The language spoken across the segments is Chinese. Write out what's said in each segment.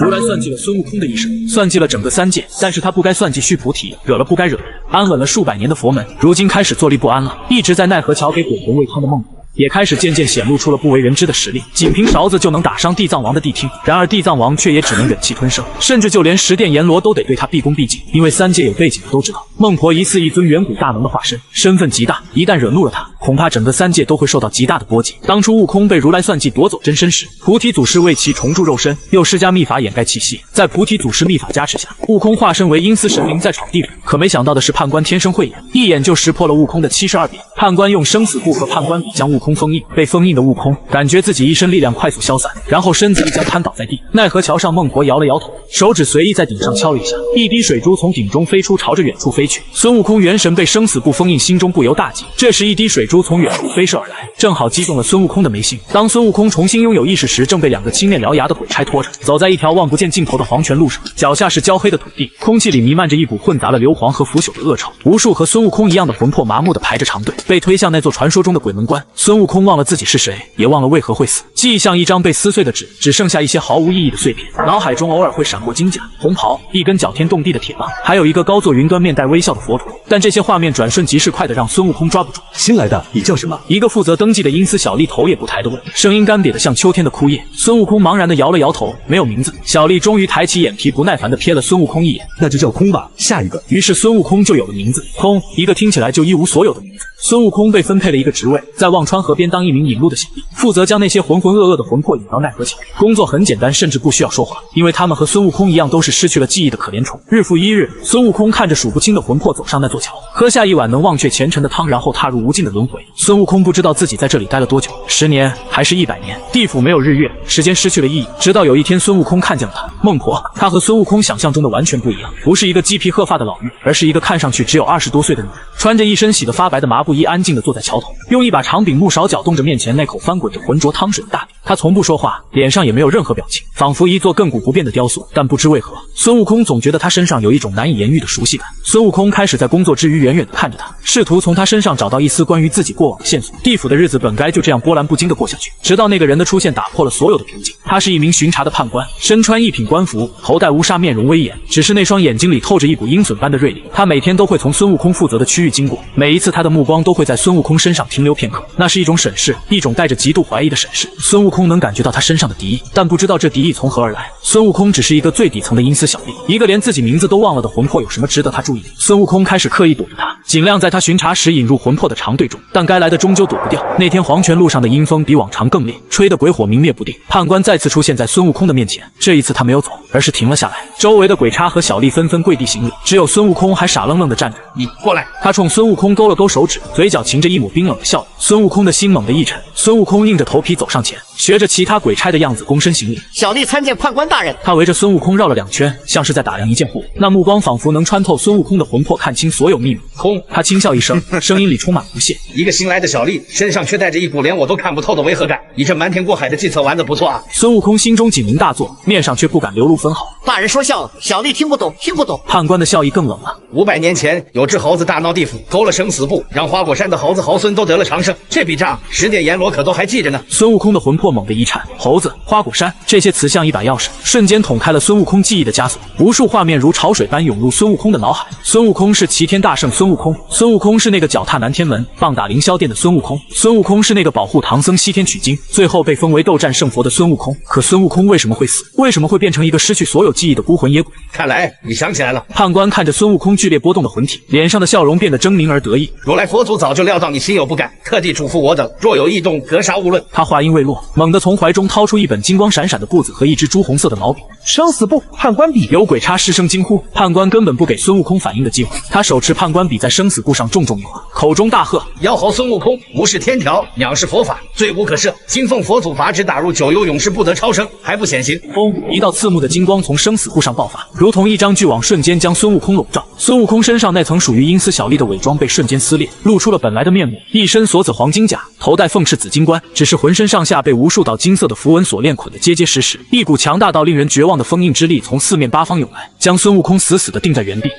如来算计了孙悟空的一生，算计了整个三界，但是他不该算计须菩提，惹了不该惹的人。安稳了数百年的佛门，如今开始坐立不安了。一直在奈何桥给鬼魂喂汤的孟婆，也开始渐渐显露出了不为人知的实力，仅凭勺子就能打伤地藏王的谛听。然而地藏王却也只能忍气吞声，甚至就连十殿阎罗都得对他毕恭毕敬，因为三界有背景的都知道，孟婆疑似一尊远古大能的化身，身份极大，一旦惹怒了他，恐怕整个三界都会受到极大的波及。当初悟空被如来算计夺走真身时，菩提祖师为其重铸肉身，又施加秘法掩盖气息，在菩提祖师秘法加持下，悟空化身为阴司神灵在闯地狱。可没想到的是，判官天生慧眼，一眼就识破了悟空的72变。判官用生死簿和判官笔将悟空封印，被封印的悟空感觉自己一身力量快速消散，然后身子一僵瘫倒在地。奈何桥上孟婆摇了摇头，手指随意在顶上敲了一下，一滴水珠从顶中飞出，朝着远处飞去。孙悟空元神被生死簿封印，心中不由大急。这时一滴水珠从远处飞射而来，正好击中了孙悟空的眉心。当孙悟空重新拥有意识时，正被两个青面獠牙的鬼差拖着，走在一条望不见尽头的黄泉路上，脚下是焦黑的土地，空气里弥漫着一股混杂了硫磺和腐朽的恶臭。无数和孙悟空一样的魂魄麻木地排着长队，被推向那座传说中的鬼门关。孙悟空忘了自己是谁，也忘了为何会死，记忆像一张被撕碎的纸，只剩下一些毫无意义的碎片。脑海中偶尔会闪过金甲、红袍、一根搅天动地的铁棒，还有一个高坐云端面带微笑的佛陀。但这些画面转瞬即逝，快得让孙悟空抓不住。新来的，你叫什么？一个负责登记的阴司小吏头也不抬地问，声音干瘪的像秋天的枯叶。孙悟空茫然地摇了摇头，没有名字。小吏终于抬起眼皮，不耐烦地瞥了孙悟空一眼，那就叫空吧。下一个。于是孙悟空就有了名字，空，一个听起来就一无所有的名字。孙悟空被分配了一个职位，在忘川河边当一名引路的小吏，负责将那些浑浑噩噩的魂魄引到奈何桥。工作很简单，甚至不需要说话，因为他们和孙悟空一样，都是失去了记忆的可怜虫。日复一日，孙悟空看着数不清的魂魄走上那座桥，喝下一碗能忘却前尘的汤，然后踏入无尽的轮回。孙悟空不知道自己在这里待了多久，10年还是100年？地府没有日月，时间失去了意义。直到有一天，孙悟空看见了她，孟婆。她和孙悟空想象中的完全不一样，不是一个鸡皮鹤发的老妪，而是一个看上去只有20多岁的女人，穿着一身洗得发白的麻布衣，安静地坐在桥头，用一把长柄木勺搅动着面前那口翻滚着浑浊汤水的大饼。她从不说话，脸上也没有任何表情，仿佛一座亘古不变的雕塑。但不知为何，孙悟空总觉得她身上有一种难以言喻的熟悉感。孙悟空开始在工作之余远远地看着她，试图从她身上找到一丝关于自己过往的线索。地府的日子本该就这样波澜不惊地过下去，直到那个人的出现打破了所有的平静。他是一名巡查的判官，身穿一品官服，头戴乌纱，面容威严，只是那双眼睛里透着一股鹰隼般的锐利。他每天都会从孙悟空负责的区域经过，每一次他的目光都会在孙悟空身上停留片刻，那是一种审视，一种带着极度怀疑的审视。孙悟空能感觉到他身上的敌意，但不知道这敌意从何而来。孙悟空只是一个最底层的阴司小吏，一个连自己名字都忘了的魂魄，有什么值得他注意的？孙悟空开始刻意躲着他，尽量在他巡查时引入魂魄的长队中，但该来的终究躲不掉。那天黄泉路上的阴风比往常更烈，吹得鬼火明灭不定。判官再次出现在孙悟空的面前，这一次他没有走，而是停了下来。周围的鬼差和小吏纷纷跪地行礼，只有孙悟空还傻愣愣地站着。你过来。他冲孙悟空勾了勾手指，嘴角噙着一抹冰冷的笑容。孙悟空的心猛地一沉，孙悟空硬着头皮走上前，学着其他鬼差的样子躬身行礼。小吏参见判官大人。他围着孙悟空绕了2圈，像是在打量一件货物，那目光仿佛能穿透孙悟空的魂魄，看清所有秘密。空。他轻笑一声，声音里充满不屑。一个新来的小吏，身上却带着一股连我都看不透的违和感。你这瞒天过海的计策玩得不错啊！孙悟空心中警铃大作，面上却不敢流露分毫。大人说笑了，小吏听不懂，听不懂。判官的笑意更冷了。500年前，有只猴子大闹地府，勾了生死簿，让花果山的猴子猴孙都得了长生。这笔账10殿阎罗可都还记着呢。孙悟空的魂魄猛地一颤，猴子、花果山这些词像一把钥匙，瞬间捅开了孙悟空记忆的枷锁。无数画面如潮水般涌入孙悟空的脑海。孙悟空是齐天大圣孙悟空，孙悟空是那个脚踏南天门、棒打凌霄殿的孙悟空，孙悟空是那个保护唐僧西天取经，最后被封为斗战胜佛的孙悟空。可孙悟空为什么会死？为什么会变成一个失去所有记忆的孤魂野鬼？看来你想起来了。判官看着孙悟空剧烈波动的魂体，脸上的笑容变得狰狞而得意。如来佛祖早就料到你心有不甘，特地嘱咐我等，若有异动，格杀勿论。他话音未落，猛地从怀中掏出一本金光闪闪的簿子和一支朱红色的毛笔。生死簿，判官笔。有鬼差失声惊呼，判官根本不给孙悟空反应的机会，他手持判官笔在生死簿上重重一划，口中大喝：妖猴孙悟空，无视天条，藐视佛法，罪无可赦。今奉佛祖法旨，打入九幽永世，不得超生，还不显形！轰！一道刺目的金光从生死簿上爆发，如同一张巨网，瞬间将孙悟空笼罩。孙悟空身上那层属于阴司小吏的伪装被瞬间撕裂，露出了本来的面目，一身锁子黄金甲，头戴凤翅紫金冠，只是浑身上下被无数道金色的符文锁链捆得结结实实，一股强大到令人绝望的封印之力从四面八方涌来，将孙悟空死死地定在原地。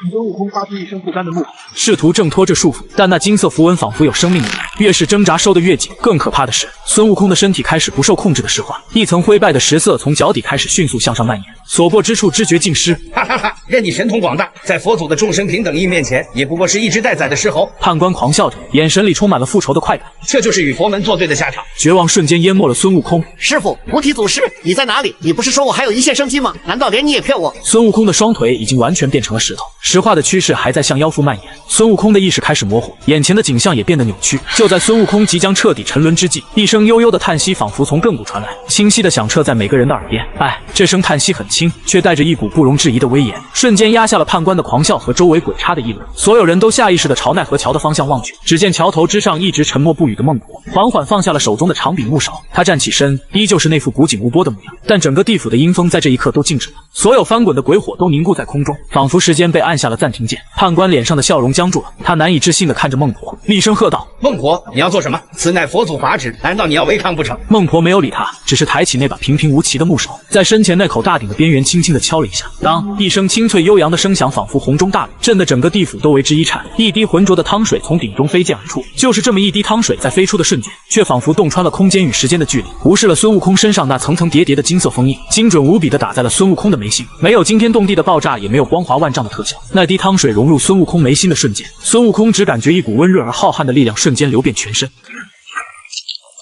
孙悟空发出一声不甘的怒吼，试图挣脱这束缚，但那金色符文仿佛有生命一般，越是挣扎收得越紧。更可怕的是，孙悟空的身体开始不受控制的石化，一层灰败的石色从脚底开始迅速向上蔓延，所过之处知觉尽失。哈哈哈！任你神通广大，在佛祖的众生平等意面前，也不过是一只待宰的石猴。判官狂笑着，眼神里充满了复仇的快感。这就是与佛门作对的下场。绝望瞬间淹没了孙悟空。师傅，菩提祖师，你在哪里？你不是说我还有一线生机吗？难道连你也骗我？孙悟空的双腿已经完全变成了石头，石化的趋势还在向腰腹蔓延。孙悟空的意识开始模糊，眼前的景象也变得扭曲。就在孙悟空即将彻底沉沦之际，一声悠悠的叹息仿佛从亘古传来，清晰的响彻在每个人的耳边。哎，这声叹息很轻，却带着一股不容置疑的威严，瞬间压下了判官的狂笑和周围鬼差的议论。所有人都下意识地朝奈何桥的方向望去，只见桥头之上一直沉默不语的孟婆缓缓放下了手中的长柄木勺，他站起身，依旧是那副古井无波的模样，但整个地府的阴风在这一刻都静止了，所有翻滚的鬼火都凝固在空中，仿佛时间被按下了暂停键。判官脸上的笑容僵住了，他难以置信地看着孟婆，厉声喝道：“孟婆，你要做什么？此乃佛祖法旨，难道你要违抗不成？”孟婆没有理他，只是抬起那把平平无奇的木勺，在身前那口大鼎的边缘轻轻地敲了一下。当一声清脆悠扬的声响仿佛洪钟大吕，震得整个地府都为之一颤。一滴浑浊的汤水从鼎中飞溅而出，就是这么一滴汤水在飞出的瞬间，却仿佛洞穿了空间与时间的距离，无视了孙悟空身上那层层叠叠的金色封印，精准无比地打在了孙悟空的眉心。没有惊天动地的爆炸，也没有光华万丈的特效，那滴汤水融入孙悟空眉心的瞬间，孙悟空只感觉一股温热而浩瀚的力量瞬间流遍全身。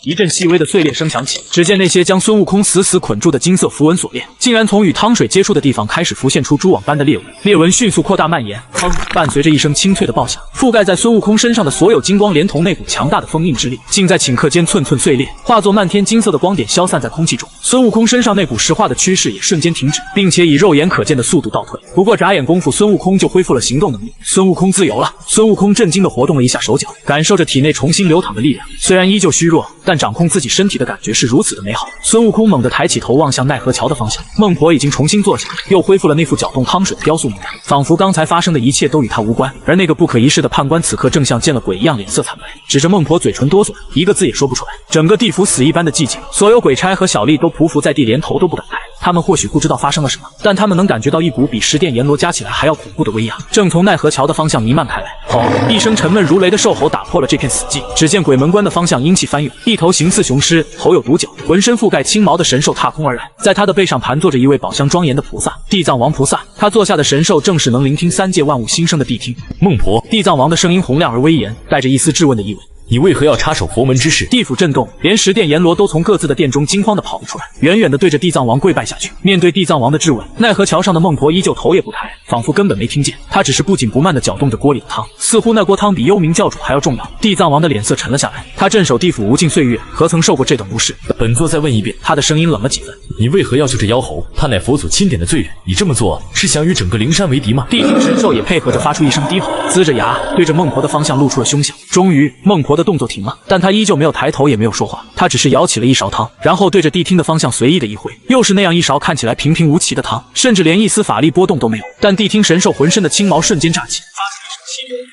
一阵细微的碎裂声响起，只见那些将孙悟空死死捆住的金色符文锁链，竟然从与汤水接触的地方开始浮现出蛛网般的裂纹，裂纹迅速扩大蔓延。砰！伴随着一声清脆的爆响，覆盖在孙悟空身上的所有金光，连同那股强大的封印之力，竟在顷刻间寸寸碎裂，化作漫天金色的光点消散在空气中。孙悟空身上那股石化的趋势也瞬间停止，并且以肉眼可见的速度倒退。不过眨眼功夫，孙悟空就恢复了行动能力，孙悟空自由了。孙悟空震惊地活动了一下手脚，感受着体内重新流淌的力量，虽然依旧虚弱，但掌控自己身体的感觉是如此的美好。孙悟空猛地抬起头望向奈何桥的方向，孟婆已经重新坐下，又恢复了那副搅动汤水的雕塑模样，仿佛刚才发生的一切都与他无关。而那个不可一世的判官此刻正像见了鬼一样脸色惨白，指着孟婆嘴唇哆嗦，一个字也说不出来。整个地府死一般的寂静，所有鬼差和小吏都匍匐在地，连头都不敢抬。他们或许不知道发生了什么，但他们能感觉到一股比十殿阎罗加起来还要恐怖的威压，正从奈何桥的方向弥漫开来。吼！一声沉闷如雷的兽吼打破了这片死寂。只见鬼门关的方向阴气翻涌，一头形似雄狮、头有独角、浑身覆盖青毛的神兽踏空而来，在他的背上盘坐着一位宝相庄严的菩萨——地藏王菩萨。他坐下的神兽正是能聆听三界万物心声的谛听。孟婆，地藏王的声音洪亮而威严，带着一丝质问的意味。你为何要插手佛门之事？地府震动，连十殿阎罗都从各自的殿中惊慌地跑了出来，远远地对着地藏王跪拜下去。面对地藏王的质问，奈何桥上的孟婆依旧头也不抬，仿佛根本没听见。她只是不紧不慢地搅动着锅里的汤，似乎那锅汤比幽冥教主还要重要。地藏王的脸色沉了下来，他镇守地府无尽岁月，何曾受过这等无视？本座再问一遍。他的声音冷了几分。你为何要救这妖猴？他乃佛祖钦点的罪人，你这么做是想与整个灵山为敌吗？谛听神兽也配合着发出一声低吼，呲着牙对着孟婆的方向露出了凶相。终于，孟婆的动作停了，但他依旧没有抬头，也没有说话，他只是舀起了一勺汤，然后对着谛听的方向随意的一挥，又是那样一勺看起来平平无奇的汤，甚至连一丝法力波动都没有。但谛听神兽浑身的青毛瞬间炸起，发出一声凄厉的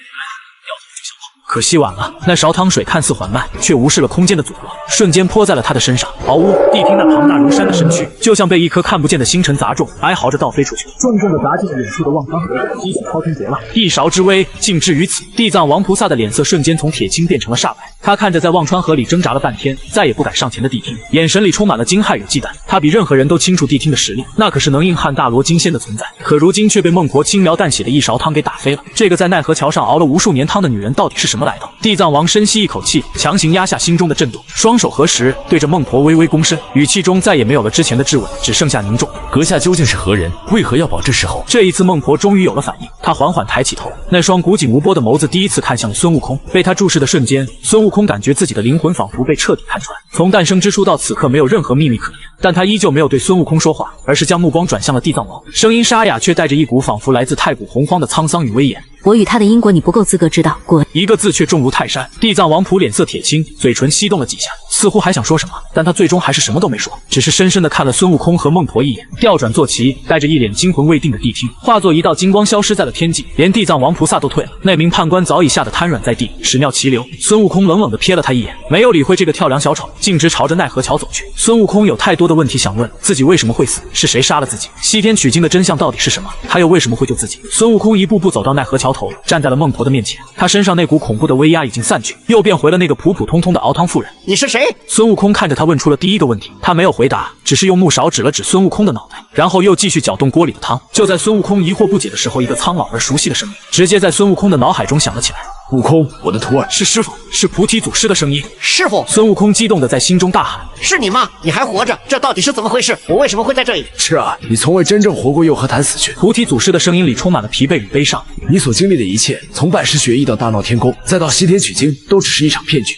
掉头就消耗。可惜晚了，那勺汤水看似缓慢，却无视了空间的阻隔，瞬间泼在了他的身上。嗷呜！谛听那庞大如山的身躯，就像被一颗看不见的星辰砸中，哀嚎着倒飞出去，重重的砸进了远处的望川河，激起滔天浊浪。一勺之威，竟至于此。地藏王菩萨的脸色瞬间从铁青变成了煞白，他看着在忘川河里挣扎了半天，再也不敢上前的谛听，眼神里充满了惊骇与忌惮。他比任何人都清楚谛听的实力，那可是能硬汉大罗金仙的存在，可如今却被孟婆轻描淡写的一勺汤给打飞了。这个在奈何桥上熬了无数年汤的女人到底是什么来头？地藏王深吸一口气，强行压下心中的震动，双手合十，对着孟婆微微躬身，语气中再也没有了之前的质问，只剩下凝重。阁下究竟是何人？为何要保这石猴？这一次孟婆终于有了反应，她缓缓抬起头，那双古井无波的眸子第一次看向了孙悟空。被他注视的瞬间，孙悟空感觉自己的灵魂仿佛被彻底看穿。从诞生之初到此刻，没有任何秘密可言，但他依旧没有对孙悟空说话，而是将目光转向了地藏王，声音沙哑，却带着一股仿佛来自太古洪荒的沧桑与威严。我与他的因果你不够资格知道，滚！一个字却重如泰山。地藏王仆脸色铁青，嘴唇翕动了几下，似乎还想说什么，但他最终还是什么都没说，只是深深地看了孙悟空和孟婆一眼，调转坐骑，带着一脸惊魂未定的谛听，化作一道金光消失在了天际，连地藏王菩萨都退了。那名判官早已吓得瘫软在地，屎尿齐流。孙悟空冷冷地瞥了他一眼，没有理会这个跳梁小丑，径直朝着奈何桥走去。孙悟空有太多的问题想问，自己为什么会死？是谁杀了自己？西天取经的真相到底是什么？他又为什么会救自己？孙悟空一步步走到奈何桥头，站在了孟婆的面前。他身上那股恐怖的威压已经散去，又变回了那个普普通通的熬汤妇人。你是谁？孙悟空看着他问出了第一个问题，他没有回答，只是用木勺指了指孙悟空的脑袋，然后又继续搅动锅里的汤。就在孙悟空疑惑不解的时候，一个苍老而熟悉的声音直接在孙悟空的脑海中响了起来。悟空，我的徒儿，是师傅，是菩提祖师的声音。师傅！孙悟空激动地在心中大喊：是你吗？你还活着？这到底是怎么回事？我为什么会在这里？是啊，你从未真正活过，又何谈死去？菩提祖师的声音里充满了疲惫与悲伤。你所经历的一切，从拜师学艺到大闹天宫，再到西天取经，都只是一场骗局。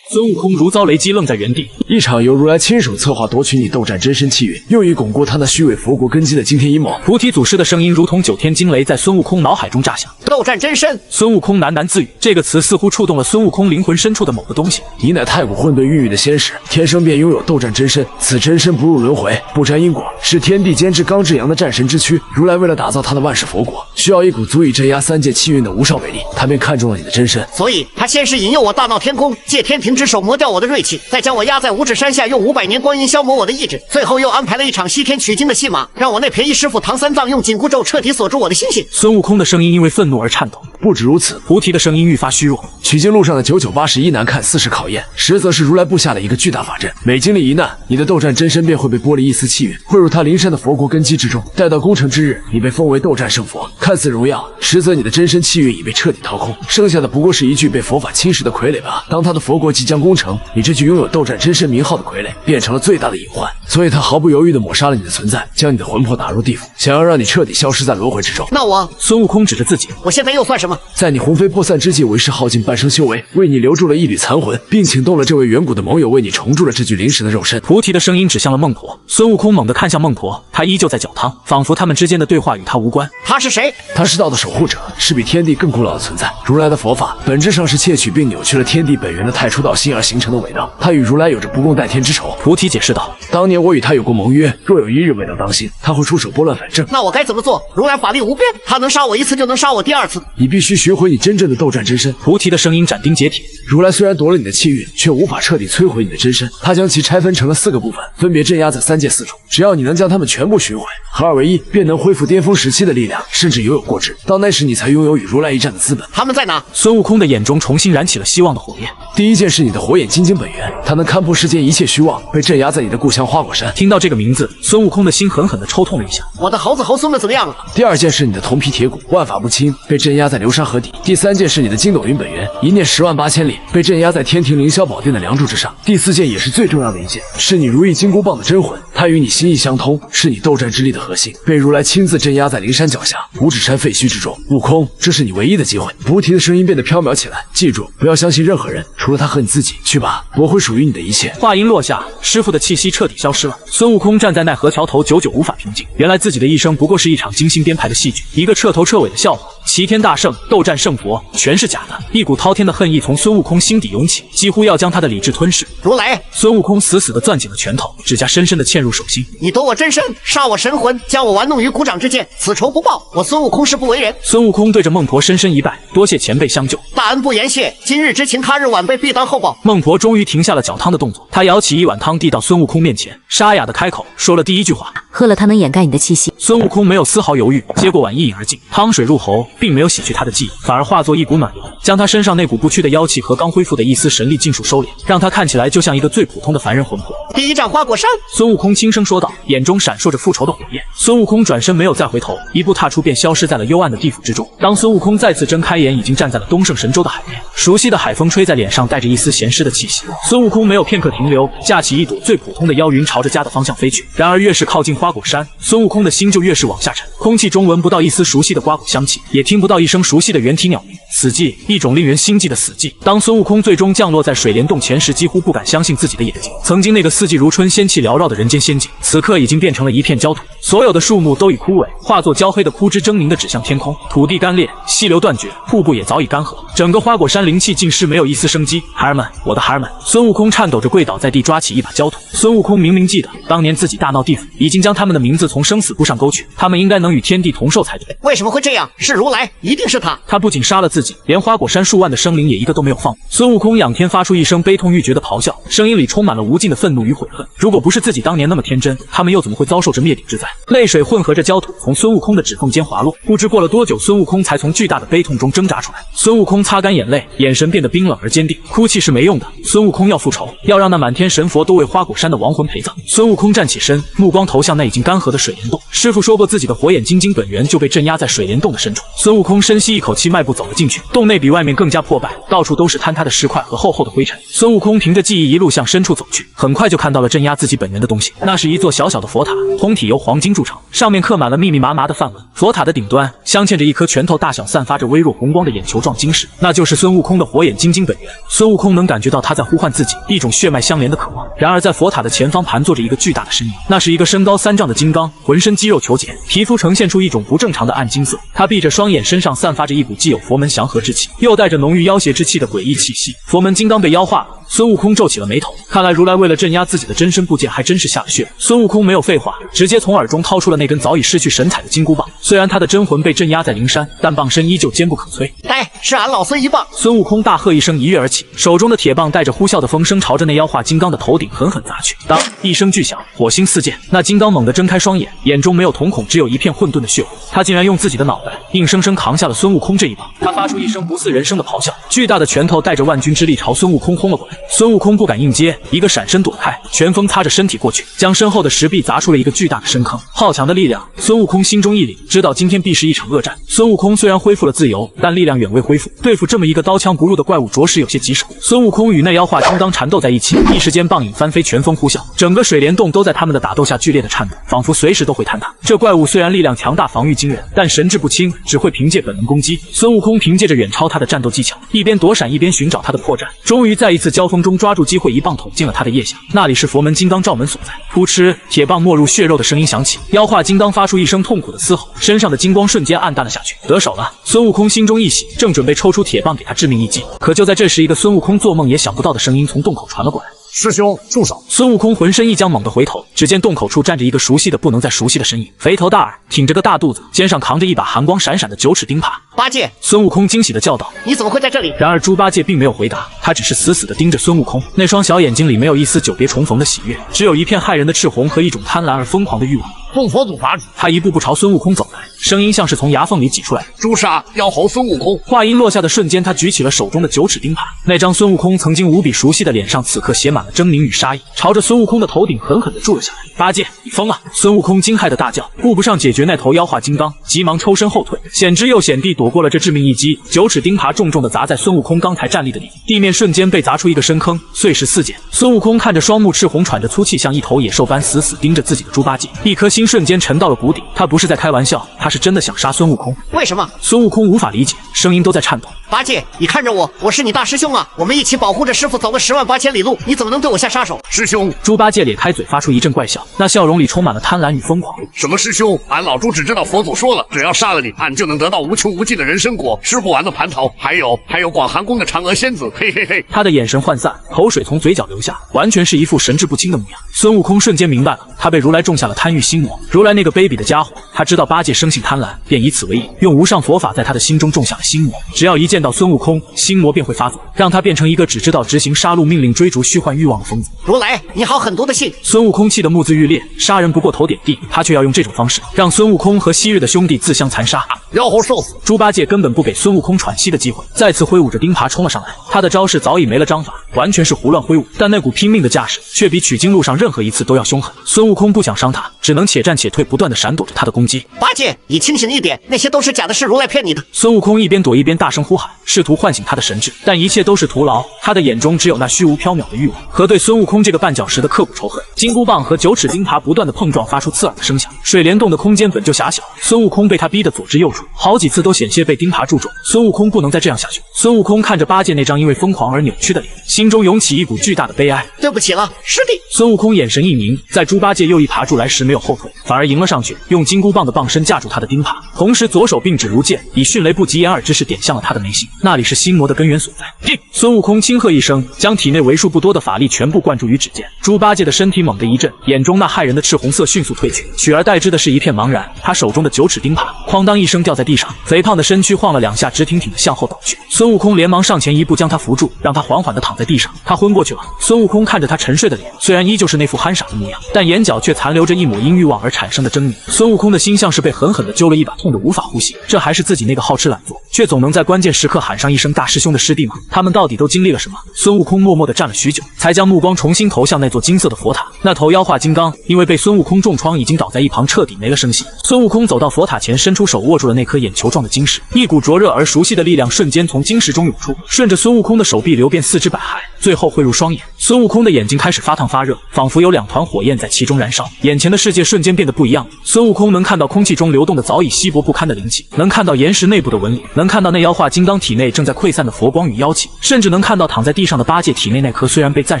孙悟空如遭雷击，愣在原地。一场由如来亲手策划夺取你斗战真身气运，用以巩固他那虚伪佛国根基的惊天阴谋。菩提祖师的声音如同九天惊雷，在孙悟空脑海中炸响。斗战真身。孙悟空喃喃自语，这个词似乎触动了孙悟空灵魂深处的某个东西。你乃太古混沌孕育的仙使，天生便拥有斗战真身。此真身不入轮回，不沾因果，是天地间至刚至阳的战神之躯。如来为了打造他的万世佛国，需要一股足以镇压三界气运的无上伟力，他便看中了你的真身。所以他先是引诱我大闹天宫，借天庭之手磨掉我的锐气，再将我压在五指山下，用500年光阴消磨我的意志，最后又安排了一场西天取经的戏码，让我那便宜师傅唐三藏用紧箍咒彻底锁住我的心性。孙悟空的声音因为愤怒而颤抖。不止如此，菩提的声音愈发虚弱。取经路上的9981难看40考验，实则是如来布下的一个巨大法阵。每经历一难，你的斗战真身便会被剥离一丝气运，汇入他灵山的佛国根基之中。待到功成之日，你被封为斗战圣佛，看似荣耀，实则你的真身气运已被彻底掏空，剩下的不过是一具被佛法侵蚀的傀儡吧。当他的佛国即将攻城，你这具拥有斗战真身名号的傀儡变成了最大的隐患，所以他毫不犹豫地抹杀了你的存在，将你的魂魄打入地府，想要让你彻底消失在轮回之中。那我……孙悟空指着自己，我现在又算什么？在你魂飞魄散之际，为师耗尽半生修为，为你留住了一缕残魂，并请动了这位远古的盟友，为你重铸了这具临时的肉身。菩提的声音指向了孟婆。孙悟空猛地看向孟婆，她依旧在搅汤，仿佛他们之间的对话与他无关。他是谁？他是道的守护者，是比天地更古老的存在。如来的佛法本质上是窃取并扭曲了天地本源的太初道心而形成的伪道，他与如来有着不共戴天之仇。菩提解释道，当年我与他有过盟约，若有一日未能当心，他会出手拨乱反正。那我该怎么做？如来法力无边，他能杀我一次就能杀我第二次。你必须学会你真正的斗战真身。菩提的声音斩钉截铁。如来虽然夺了你的气运，却无法彻底摧毁你的真身，他将其拆分成了4个部分，分别镇压在3界4处。只要你能将它们全部寻回，合二为一，便能恢复巅峰时期的力量，甚至犹有过之。到那时，你才拥有与如来一战的资本。他们在哪？孙悟空的眼中重新燃起了希望的火焰。第一件是你的火眼金睛本源，它能看破世间一切虚妄，被镇压在你的故乡花果山。听到这个名字，孙悟空的心狠狠地抽痛了一下。我的猴子猴孙们怎么样了？第二件是你的铜皮铁骨，万法不侵，被镇压在流沙河底。第三件是你的筋斗云本源，一念108000里，被镇压在天庭凌霄宝殿的梁柱之上。第4件也是最重要的一件，是你如意金箍棒的真魂，它与你心意相通，是你斗战之力的核心，被如来亲自镇压在灵山脚下五指山废墟之中。悟空，这是你唯一的机会。菩提的声音变得飘渺起来，记住，不要相信任何人，除了他和你自己。去吧，我会属于你的一切。话音落下，师傅的气息彻底消失了。孙悟空站在奈何桥头，久久无法平静。原来自己的一生不过是一场精心编排的戏剧，一个彻头彻尾的笑话。齐天大圣，斗战胜佛，全是假的。一股滔天的恨意从孙悟空心底涌起，几乎要将他的理智吞噬。如来！孙悟空死死地攥紧了拳头，指甲深深地嵌入手心。你夺我真身，杀我神魂，将我玩弄于股掌之间，此仇不报，我孙悟空誓不为人。孙悟空对着孟婆深深一拜，多谢前辈相救，大恩不言谢，今日之情，他日晚辈必当厚报。孟婆终于停下了搅汤的动作，她舀起一碗汤递到孙悟空面前，沙哑地开口说了第一句话：喝了它能掩盖你的气息。孙悟空没有丝毫犹豫，接过碗一饮而尽。汤水入喉，并没有洗去他的记忆，反而化作一股暖流，将他身上那股不去的妖气和刚恢复的一丝神力尽数收敛，让他看起来就像一个最普通的凡人魂魄。第一站花果山，孙悟空轻声说道，眼中闪烁着复仇的火焰。孙悟空转身没有再回头，一步踏出便消失在了幽暗的地府之中。当孙悟空再次睁开眼，已经站在了东胜神州的海边，熟悉的海风吹在脸上，带着一丝咸湿的气息。孙悟空没有片刻停留，架起一朵最普通的妖云，朝着家的方向飞去。然而越是靠近花果山，孙悟空的心就越是往下沉。空气中闻不到一丝熟悉的瓜果香气，也听不到一声熟悉的原体鸟鸣。死寂，一种令人心悸的死寂。当孙悟空最终降落在水帘洞前时，几乎不敢相信自己的眼睛。曾经那个四季如春、仙气缭绕的人间仙境，此刻已经变成了一片焦土，所有的树木都已枯萎，化作焦黑的枯枝，狰狞地指向天空。土地干裂，溪流断绝，瀑布也早已干涸，整个花果山灵气尽失，没有一丝生机。孩儿们，我的孩儿们！孙悟空颤抖着跪倒在地，抓起一把焦土。孙悟空明明记得，当年自己大闹地府，已经将他们的名字从生死簿上勾去，他们应该能与天地同寿才对。为什么会这样？是如来，一定是他。他不仅杀了自己，连花果山数万的生灵也一个都没有放过。孙悟空仰天发出一声悲痛欲绝的咆哮，声音里充满了无尽的愤怒与悔恨。如果不是自己当年那么天真，他们又怎么会遭受着灭顶之灾？泪水混合着焦土从孙悟空的指缝间滑落，不知过了多久，孙悟空才从巨大的悲痛中挣扎出来。孙悟空擦干眼泪，眼神变得冰冷而坚定。哭泣是没用的，孙悟空要复仇，要让那满天神佛都为花果山的亡魂陪葬。孙悟空站起身，目光投向那已经干涸的水帘洞。师傅说过，自己的火眼金睛本源就被镇压在水帘洞的深处。孙悟空深吸一口气，迈步走了进去。洞内比外面更加破败，到处都是坍塌的石块和厚厚的灰尘。孙悟空凭着记忆一路向深处走去，很快就看到了镇压自己本源的东西。那是一座小小的佛塔，通体由黄金铸成，上面刻满了密密麻麻的梵文。佛塔的顶端镶嵌着一颗拳头大小、散发着微弱红光的眼球状晶石，那就是孙悟空的火眼金睛本源。孙悟空能感觉到他在呼唤自己，一种血脉相连的渴望。然而在佛塔的前方盘坐着一个巨大的身影，那是一个身高3丈的金刚，浑身肌肉虬结，皮肤呈现出一种不正常的暗金色。他闭着双眼，身上散发着一股既有佛门祥和之气，又带着浓郁妖邪之气的诡异气息。佛门金刚被妖化了。孙悟空皱起了眉头，看来如来为了镇压自己的真身部件，还真是下了血。孙悟空没有废话，直接从耳中掏出了那根早已失去神采的金箍棒。虽然他的真魂被镇压在灵山，但棒身依旧坚不可摧。来，是俺老孙一棒！孙悟空大喝一声，一跃而起，手中的铁棒带着呼啸的风声朝着那妖化金刚的头顶狠狠砸去。当一声巨响，火星四溅，那金刚猛地睁开双眼，眼中没有瞳孔，只有一片混沌的血火。他竟然用自己的脑袋硬生生扛下了孙悟空这一棒。他发出一声不似人声的咆哮，巨大的拳头带着万钧之力朝孙悟空轰了过来。孙悟空不敢应接，一个闪身躲开，拳风擦着身体过去，将身后的石壁砸出了一个巨大的深坑。好强的力量，孙悟空心中一凛，知道今天必是一场恶战。孙悟空虽然恢复了自由，但力量远未恢复，对付这么一个刀枪不入的怪物，着实有些棘手。孙悟空与那妖化金刚缠斗在一起，一时间棒影翻飞，拳风呼啸，整个水帘洞都在他们的打斗下剧烈的颤抖，仿佛随时都会坍塌。这怪物虽然力量强大，防御惊人，但神志不清，只会凭借本能攻击。孙悟空凭借着远超他的战斗技巧，一边躲闪一边寻找他的破绽，终于在一次交锋中抓住机会，一棒捅进了他的腋下。那里是佛门金刚罩门所在。噗嗤，铁棒没入血肉的声音响起，妖化金刚发出一声痛苦的嘶吼，身上的金光瞬间暗淡了下去。得手了！孙悟空心中一喜，正准备抽出铁棒给他致命一击，可就在这时，一个孙悟空做梦也想不到的声音从洞口传了过来。师兄，住手！孙悟空浑身一僵，猛地回头，只见洞口处站着一个熟悉的不能再熟悉的身影，肥头大耳，挺着个大肚子，肩上扛着一把寒光闪闪的9齿钉耙。八戒，孙悟空惊喜地叫道：“你怎么会在这里？”然而猪八戒并没有回答，他只是死死地盯着孙悟空，那双小眼睛里没有一丝久别重逢的喜悦，只有一片骇人的赤红和一种贪婪而疯狂的欲望。奉佛祖法旨，他一步步朝孙悟空走来，声音像是从牙缝里挤出来。诛杀妖猴孙悟空！话音落下的瞬间，他举起了手中的9齿钉耙，那张孙悟空曾经无比熟悉的脸上，此刻写满了狰狞与杀意，朝着孙悟空的头顶狠狠地住了下来。八戒，你疯了！孙悟空惊骇的大叫，顾不上解决那头妖化金刚，急忙抽身后退，险之又险地躲过了这致命一击。9齿钉耙重重地砸在孙悟空刚才站立的地方，地面瞬间被砸出一个深坑，碎石四溅。孙悟空看着双目赤红、喘着粗气，像一头野兽般死死盯着自己的猪八戒，一颗心瞬间沉到了谷底。他不是在开玩笑，他是真的想杀孙悟空。为什么？孙悟空无法理解，声音都在颤抖。八戒，你看着我，我是你大师兄啊，我们一起保护着师傅走了108000里路，你怎么能对我下杀手？师兄，猪八戒咧开嘴发出一阵怪笑，那笑容里充满了贪婪与疯狂。什么师兄？俺老猪只知道佛祖说了，只要杀了你，俺就能得到无穷无尽的人参果，吃不完的蟠桃，还有广寒宫的嫦娥仙子，嘿嘿嘿。他的眼神涣散，口水从嘴角流下，完全是一副神志不清的模样。孙悟空瞬间明白了，他被如来种下了贪欲心魔。如来那个卑鄙的家伙，他知道八戒生性贪婪，便以此为引，用无上佛法在他的心中种下了心魔。只要一见到孙悟空，心魔便会发作，让他变成一个只知道执行杀戮命令、追逐虚幻欲望的疯子。如来，你好狠毒的性！孙悟空气得目眦欲裂，杀人不过头点地，他却要用这种方式让孙悟空和昔日的兄弟自相残杀。妖猴受死！猪八戒根本不给孙悟空喘息的机会，再次挥舞着钉耙冲了上来。他的招式早已没了章法，完全是胡乱挥舞，但那股拼命的架势却比取经路上任何一次都要凶狠。孙悟空不想伤他，只能且战且退，不断的闪躲着他的攻击。攻击。八戒，你清醒一点，那些都是假的，是如来骗你的。孙悟空一边躲一边大声呼喊，试图唤醒他的神智，但一切都是徒劳。他的眼中只有那虚无缥缈的欲望和对孙悟空这个绊脚石的刻骨仇恨。金箍棒和九齿钉耙不断的碰撞，发出刺耳的声响。水帘洞的空间本就狭小，孙悟空被他逼得左支右绌，好几次都险些被钉耙注中。孙悟空不能再这样下去。孙悟空看着八戒那张因为疯狂而扭曲的脸，心中涌起一股巨大的悲哀。对不起了，师弟。孙悟空眼神一凝，在猪八戒又一耙住来时没有后退，反而迎了上去，用金箍棒的棒身架住他的钉耙，同时左手并指如剑，以迅雷不及掩耳之势点向了他的眉心，那里是心魔的根源所在。孙悟空轻喝一声，将体内为数不多的法力全部灌注于指尖。猪八戒的身体猛地一震，眼中那骇人的赤红色迅速褪去，取而代之的是一片茫然。他手中的九齿钉耙哐当一声掉在地上，肥胖的身躯晃了两下，直挺挺的向后倒去。孙悟空连忙上前一步将他扶住，让他缓缓地躺在地上。他昏过去了。孙悟空看着他沉睡的脸，虽然依旧是那副憨傻的模样，但眼角却残留着一抹因欲望而产生的狰狞。孙悟空的心像是被狠狠地揪了一把，痛得无法呼吸。这还是自己那个好吃懒做，却总能在关键时刻喊上一声大师兄的师弟吗？他们到底都经历了什么？孙悟空默默地站了许久，才将目光重新投向那座金色的佛塔。那头妖化金刚因为被孙悟空重创，已经倒在一旁，彻底没了声息。孙悟空走到佛塔前，伸出手握住了那颗眼球状的晶石，一股灼热而熟悉的力量瞬间从晶石中涌出，顺着孙悟空的手臂流遍四肢百骸，最后汇入双眼。孙悟空的眼睛开始发烫发热，仿佛有两团火焰在其中燃烧，眼前的世界瞬间变得不一样。孙悟空能看到空气中流动的早已稀薄不堪的灵气，能看到岩石内部的纹理，能看到那妖化金刚体内正在溃散的佛光与妖气，甚至能看到躺在地上的八戒体内那颗虽然被暂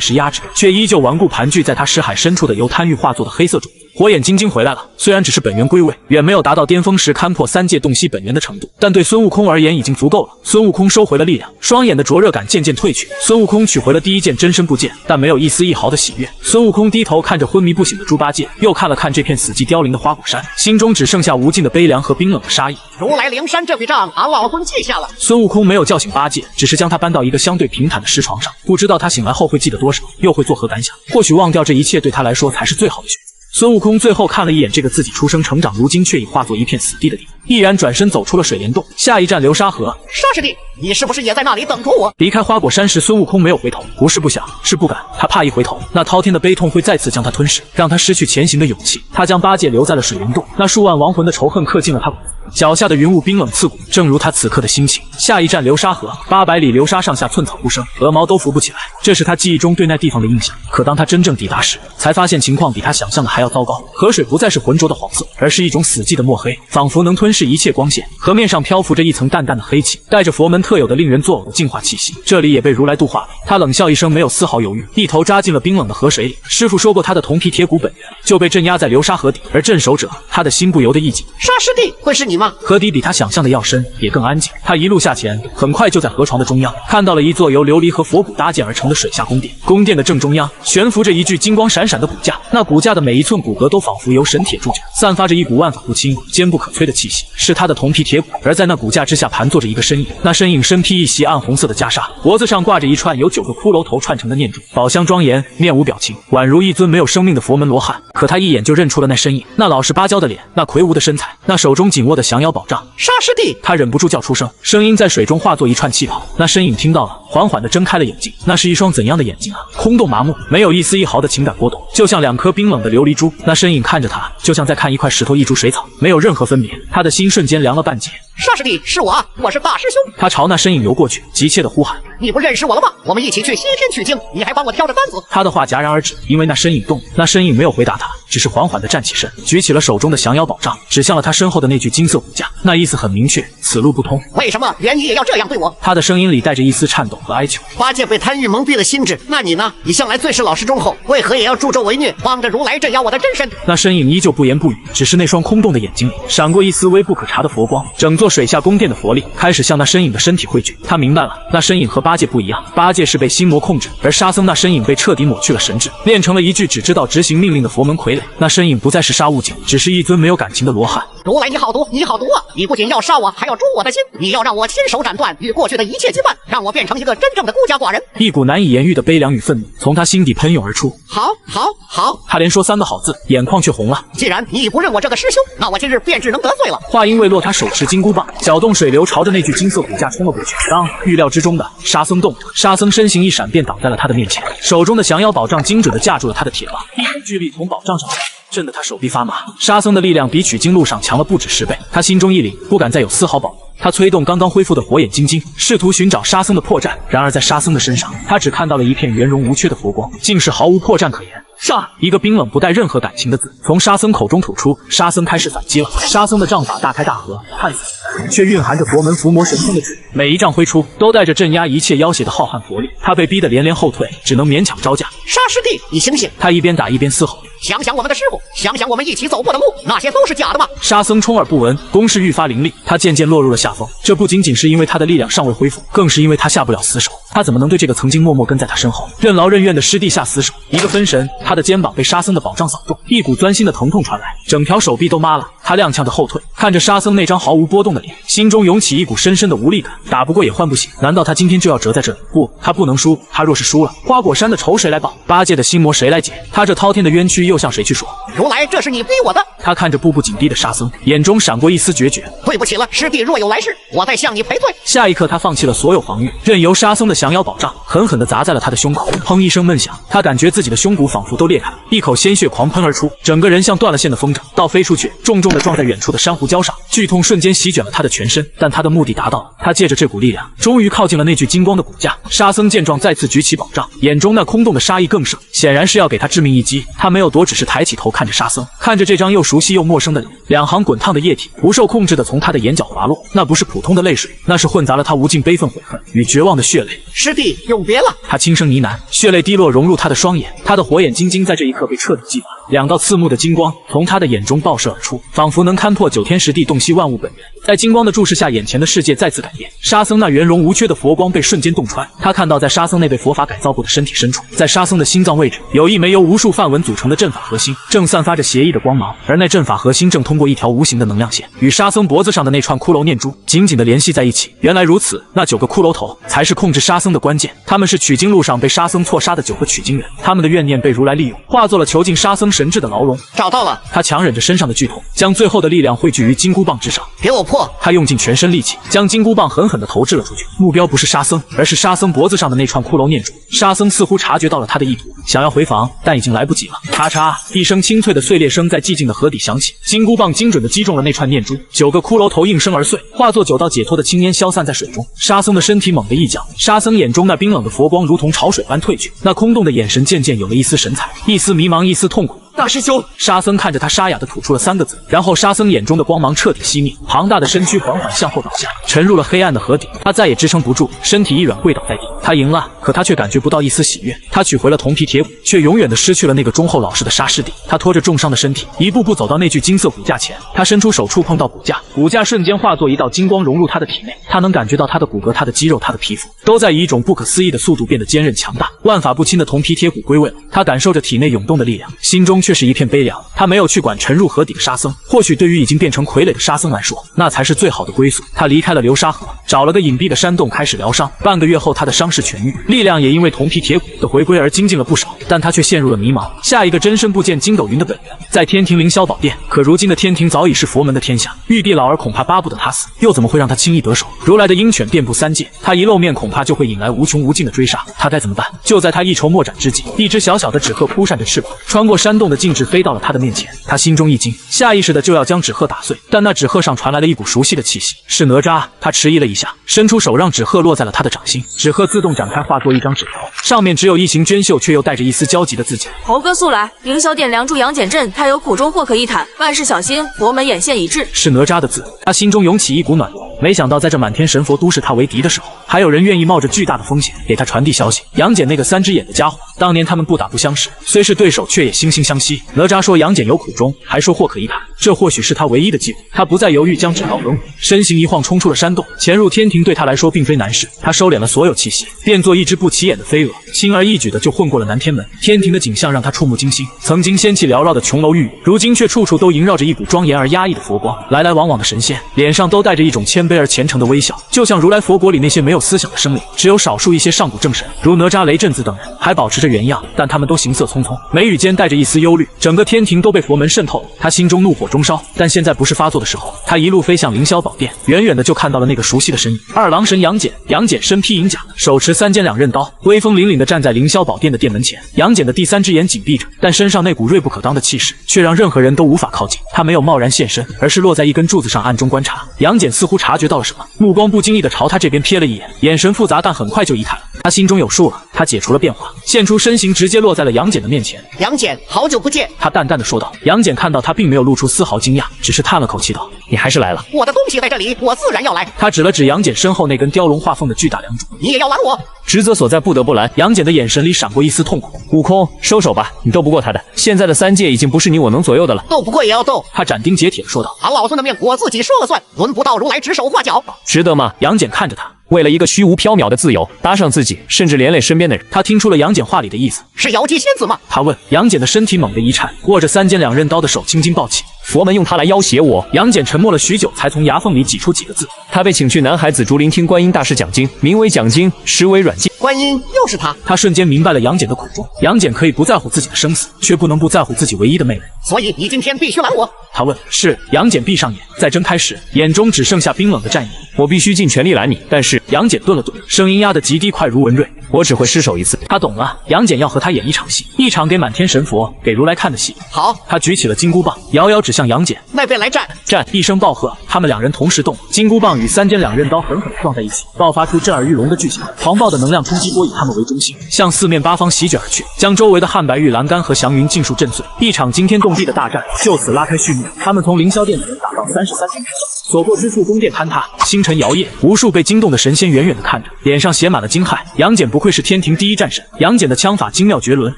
时压制，却依旧顽固盘踞在他识海深处的由贪欲化作的黑色种子。火眼金睛回来了，虽然只是本源归位，远没有达到巅峰时勘破三界洞悉本源的程度，但对孙悟空而言已经足够了。孙悟空收回了力量，双眼的灼热感渐渐褪去。孙悟空取回了第一件真身部件，但没有一丝一毫的喜悦。孙悟空低头看着昏迷不醒的猪八戒，又看了看这片死寂凋零的花果山，心中只剩下无尽的悲凉和冰冷的杀意。如来灵山这笔账，俺老孙记下了。孙悟空没有叫醒八戒，只是将他搬到一个相对平坦的石床上，不知道他醒来后会记得多少，又会作何感想。或许忘掉这一切对他来说才是最好的选择。孙悟空最后看了一眼这个自己出生成长，如今却已化作一片死地的地方，毅然转身走出了水帘洞。下一站流沙河。沙师弟，你是不是也在那里等着我？离开花果山时，孙悟空没有回头，不是不想，是不敢。他怕一回头，那滔天的悲痛会再次将他吞噬，让他失去前行的勇气。他将八戒留在了水帘洞，那数万亡魂的仇恨刻进了他骨子，脚下的云雾冰冷刺骨，正如他此刻的心情。下一站流沙河，800里流沙上下寸草不生，鹅毛都浮不起来，这是他记忆中对那地方的印象。可当他真正抵达时，才发现情况比他想象的还要糟糕。河水不再是浑浊的黄色，而是一种死寂的墨黑，仿佛能吞噬一切光线。河面上漂浮着一层淡淡的黑气，带着佛门特有的令人作呕的净化气息。这里也被如来度化了。他冷笑一声，没有丝毫犹豫，一头扎进了冰冷的河水里。师傅说过，他的铜皮铁骨本源就被镇压在流沙河底，而镇守者，他的心不由得一紧。沙师弟，会是你吗？河底比他想象的要深，也更安静。他一路下潜，很快就在河床的中央看到了一座由琉璃和佛骨搭建而成的水下宫殿。宫殿的正中央悬浮着一具金光闪闪的骨架，那骨架的每一寸骨骼都仿佛由神铁铸就，散发着一股万法不侵、坚不可摧的气息，是他的铜皮铁骨。而在那骨架之下盘坐着一个身影，那身影身披一袭暗红色的袈裟，脖子上挂着一串由9个骷髅头串成的念珠，宝相庄严，面无表情，宛如一尊没有生命的佛门罗汉。可他一眼就认出了那身影，那老实巴交的脸，那魁梧的身材，那手中紧握的降妖宝杖。沙师弟，他忍不住叫出声，声音在水中化作一串气泡。那身影听到了，缓缓地睁开了眼睛。那是一双怎样的眼睛啊！空洞麻木，没有一丝一毫的情感波动，就像2颗冰冷的琉璃珠。那身影看着他，就像在看一块石头一株水草，没有任何分别。他的心瞬间凉了半截。沙师弟，是我啊，我是大师兄。他朝那身影游过去，急切地呼喊：“你不认识我了吗？我们一起去西天取经，你还帮我挑着担子。”他的话戛然而止，因为那身影动。那身影没有回答他，只是缓缓地站起身，举起了手中的降妖宝杖，指向了他身后的那具金色骨架。那意思很明确，此路不通。为什么连你也要这样对我？他的声音里带着一丝颤抖和哀求。八戒被贪欲蒙蔽了心智，那你呢？你向来最是老实忠厚，为何也要助纣为虐，帮着如来镇压我的真身？那身影依旧不言不语，只是那双空洞的眼睛里闪过一丝微不可察的佛光，整座水下宫殿的佛力开始向那身影的身体汇聚。他明白了，那身影和八戒不一样，八戒是被心魔控制，而沙僧那身影被彻底抹去了神智，练成了一具只知道执行命令的佛门傀儡。那身影不再是杀悟净，只是一尊没有感情的罗汉。如来你好毒，你好毒啊！你不仅要杀我，还要诛我的心，你要让我亲手斩断与过去的一切羁绊，让我变成一个真正的孤家寡人。一股难以言喻的悲凉与愤怒从他心底喷涌而出。好，好，好！他连说3个好字，眼眶却红了。既然你不认我这个师兄，那我今日便只能得罪了。话音未落，他手持金箍棒，搅动水流，朝着那具金色骨架冲了过去。当预料之中的沙僧动了，沙僧身形一闪，便挡在了他的面前，手中的降妖宝杖精准地架住了他的铁棒，一股巨力从宝杖上来。震得他手臂发麻。沙僧的力量比取经路上强了不止10倍，他心中一凛，不敢再有丝毫保留。他催动刚刚恢复的火眼金睛，试图寻找沙僧的破绽。然而在沙僧的身上，他只看到了一片圆融无缺的佛光，竟是毫无破绽可言。上一个冰冷不带任何感情的字从沙僧口中吐出，沙僧开始反击了。沙僧的杖法大开大合，看似简单，却蕴含着佛门伏魔神通的智慧。每一杖挥出，都带着镇压一切妖邪的浩瀚佛力。他被逼得连连后退，只能勉强招架。沙师弟，你醒醒！他一边打一边嘶吼。想想我们的师傅，想想我们一起走过的路，那些都是假的吗？沙僧充耳不闻，攻势愈发凌厉，他渐渐落入了下风。这不仅仅是因为他的力量尚未恢复，更是因为他下不了死手。他怎么能对这个曾经默默跟在他身后、任劳任怨的师弟下死手？一个分神，他的肩膀被沙僧的宝杖扫动，一股钻心的疼痛传来，整条手臂都麻了。他踉跄着后退，看着沙僧那张毫无波动的脸，心中涌起一股深深的无力感。打不过也换不醒，难道他今天就要折在这里？不，他不能输。他若是输了，花果山的仇谁来报？八戒的心魔谁来解？他这滔天的冤屈又向谁去说？如来，这是你逼我的。他看着步步紧逼的沙僧，眼中闪过一丝决绝。对不起了，师弟，若有来世，我再向你赔罪。下一刻，他放弃了所有防御，任由沙僧的降妖宝杖狠狠地砸在了他的胸口。砰一声闷响，他感觉自己的胸骨仿佛都裂开了，一口鲜血狂喷而出，整个人像断了线的风筝，倒飞出去，重重地撞在远处的珊瑚礁上。剧痛瞬间席卷了他的全身，但他的目的达到了。他借着这股力量，终于靠近了那具金光的骨架。沙僧见状，再次举起宝杖，眼中那空洞的杀意更盛，显然是要给他致命一击。他没有躲，只是抬起头看着沙僧，看着这张又熟悉又陌生的脸，两行滚烫的液体不受控制地从他的眼角滑落。那不是普通的泪水，那是混杂了他无尽悲愤悔恨与绝望的血泪。师弟，永别了！他轻声呢喃，血泪滴落融入他的双眼，他的火眼金睛在这一刻被彻底激发，两道刺目的金光从他的眼中爆射而出，仿佛能勘破9天10地，洞悉万物本源。在金光的注视下，眼前的世界再次改变。沙僧那圆融无缺的佛光被瞬间洞穿，他看到在沙僧那被佛法改造过的身体深处，在沙僧的心脏位置，有一枚由无数梵文组成的阵法核心，正散发着邪异的光芒。而那阵法核心正通过一条无形的能量线，与沙僧脖子上的那串骷髅念珠紧紧地联系在一起。原来如此，那9个骷髅头才是控制沙僧的关键。他们是取经路上被沙僧错杀的9个取经人，他们的怨念被如来利用，化作了囚禁沙僧神智的牢笼。找到了！他强忍着身上的剧痛，将最后的力量汇聚于金箍棒之上。给我破！他用尽全身力气，将金箍棒狠狠地投掷了出去。目标不是沙僧，而是沙僧脖子上的那串骷髅念珠。沙僧似乎察觉到了他的意图，想要回防，但已经来不及了。咔嚓，一声清脆的碎裂声在寂静的河底响起，金箍棒精准地击中了那串念珠，9个骷髅头应声而碎，化作9道解脱的青烟消散在水中。沙僧的身体猛地一僵，沙僧眼中那冰冷的佛光如同潮水般退去，那空洞的眼神渐渐有了一丝神采，一丝迷茫，一丝痛苦。大师兄，沙僧看着他沙哑地吐出了3个字，然后沙僧眼中的光芒彻底熄灭，庞大的身躯缓缓向后倒下，沉入了黑暗的河底。他再也支撑不住，身体一软跪倒在地。他赢了，可他却感觉不到一丝喜悦。他取回了铜皮铁骨，却永远地失去了那个忠厚老实的沙师弟。他拖着重伤的身体，一步步走到那具金色骨架前。他伸出手触碰到骨架，骨架瞬间化作一道金光融入他的体内。他能感觉到他的骨骼、他的肌肉、他的皮肤都在以一种不可思议的速度变得坚韧强大。万法不侵的铜皮铁骨归位了，他感受着体内涌动的力量，心中却是一片悲凉。他没有去管沉入河底的沙僧，或许对于已经变成傀儡的沙僧来说，那才是最好的归宿。他离开了流沙河，找了个隐蔽的山洞开始疗伤。半个月后，他的伤势痊愈，力量也因为铜皮铁骨的回归而精进了不少，但他却陷入了迷茫。下一个真身不见筋斗云的本源，在天庭凌霄宝殿，可如今的天庭早已是佛门的天下，玉帝老儿恐怕巴不得他死，又怎么会让他轻易得手？如来的鹰犬遍布3界，他一露面恐怕就会引来无穷无尽的追杀，他该怎么办？就在他一筹莫展之际，一只小小的纸鹤扑扇着翅膀，穿过山洞的禁制飞到了他的面前。他心中一惊，下意识的就要将纸鹤打碎，但那纸鹤上传来了一股熟悉的气息，是哪吒。他迟疑了一下，伸出手让纸鹤落在了他的掌心，纸鹤自动展开，化作一张纸条，上面只有一行娟秀却又带着一丝焦急的字迹。猴哥速来，凌霄殿梁柱杨戬镇，他有苦衷或可一谈，万事小心，佛门眼线已至。是哪吒的字，他心中涌起一股暖流。没想到在这满天神佛都视他为敌的时候，还有人愿意冒着巨大的风险给他传递消息。杨戬那个3只眼的家伙，当年他们不打不相识，虽是对手却也惺惺相惜。哪吒说杨戬有苦衷，还说或可一谈，这或许是他唯一的机会。他不再犹豫，将纸条扔回，身形一晃冲出了山洞。潜入天庭对他来说并非难事，他收敛了所有气息，变作一只不起眼的飞蛾，轻而易举的就混过了南天门。天庭的景象让他触目惊心，曾经仙气缭绕的琼楼玉宇，如今却处处都萦绕着一股庄严而压抑的佛光。来来往往的神仙脸上都带着一种谦卑而虔诚的微笑，就像如来佛国里那些没有思想的生灵，只有少数一些上古正神，如哪吒、雷震子等人还保持着原样，但他们都行色匆匆，眉宇间带着一丝忧虑。整个天庭都被佛门渗透了，他心中怒火中烧，但现在不是发作的时候。他一路飞向凌霄宝殿，远远的就看到了那个熟悉的身影——二郎神杨戬。杨戬身披银甲，手持3尖2刃刀，威风凛凛地站在凌霄宝殿的殿门前。杨戬的第3只眼紧闭着，但身上那股锐不可当的气势却让任何人都无法靠近。他没有贸然现身，而是落在一根柱子上暗中观察。杨戬似乎察觉到了什么，目光不经意地朝他这边瞥了一眼，眼神复杂，但很快就一看了。他心中有数了，他解除了变化，现出身形，直接落在了杨戬的面前。杨戬，好久不见。他淡淡的说道。杨戬看到他并没有露出丝毫惊讶，只是叹了口气道：“你还是来了。我的东西在这里，我自然要来。”他指了指杨戬身后那根雕龙画凤的巨大梁柱。你也要拦我？职责所在，不得不拦。杨戬的眼神里闪过一丝痛苦。悟空，收手吧，你斗不过他的。现在的3界已经不是你我能左右的了。斗不过也要斗。他斩钉截铁地说道：“俺老孙的命我自己说了算，轮不到如来指手画脚。”值得吗？杨戬看着他。为了一个虚无缥缈的自由，搭上自己，甚至连累身边的人。他听出了杨戬话里的意思，是妖姬仙子吗？他问。杨戬的身体猛地一颤，握着3尖2刃刀的手青筋暴起。佛门用它来要挟我。杨戬沉默了许久，才从牙缝里挤出几个字：他被请去南海紫竹林听观音大师讲经，名为讲经，实为软禁。观音又是他。他瞬间明白了杨戬的苦衷。杨戬可以不在乎自己的生死，却不能不在乎自己唯一的妹妹。所以你今天必须拦我。他问。是。杨戬闭上眼，再睁开时，眼中只剩下冰冷的战意。我必须尽全力拦你，但是……杨戬顿了顿，声音压得极低，快如文瑞。我只会失手一次。他懂了，杨戬要和他演一场戏，一场给满天神佛、给如来看的戏。好。他举起了金箍棒，遥遥指向杨戬。那边来战！战！一声暴喝，他们2人同时动，金箍棒与3尖2刃刀狠狠撞在一起，爆发出震耳欲聋的巨响。狂暴的能量冲击波以他们为中心，向四面八方席卷而去，将周围的汉白玉栏杆和祥云尽数震碎。一场惊天动地的大战就此拉开序幕。他们从凌霄殿前打到33层之上，所过之处宫殿坍塌，星辰摇曳，无数被惊动的神仙远远地看着，脸上写满了惊骇。杨戬不愧是天庭第一战神，杨戬的枪法精妙绝伦，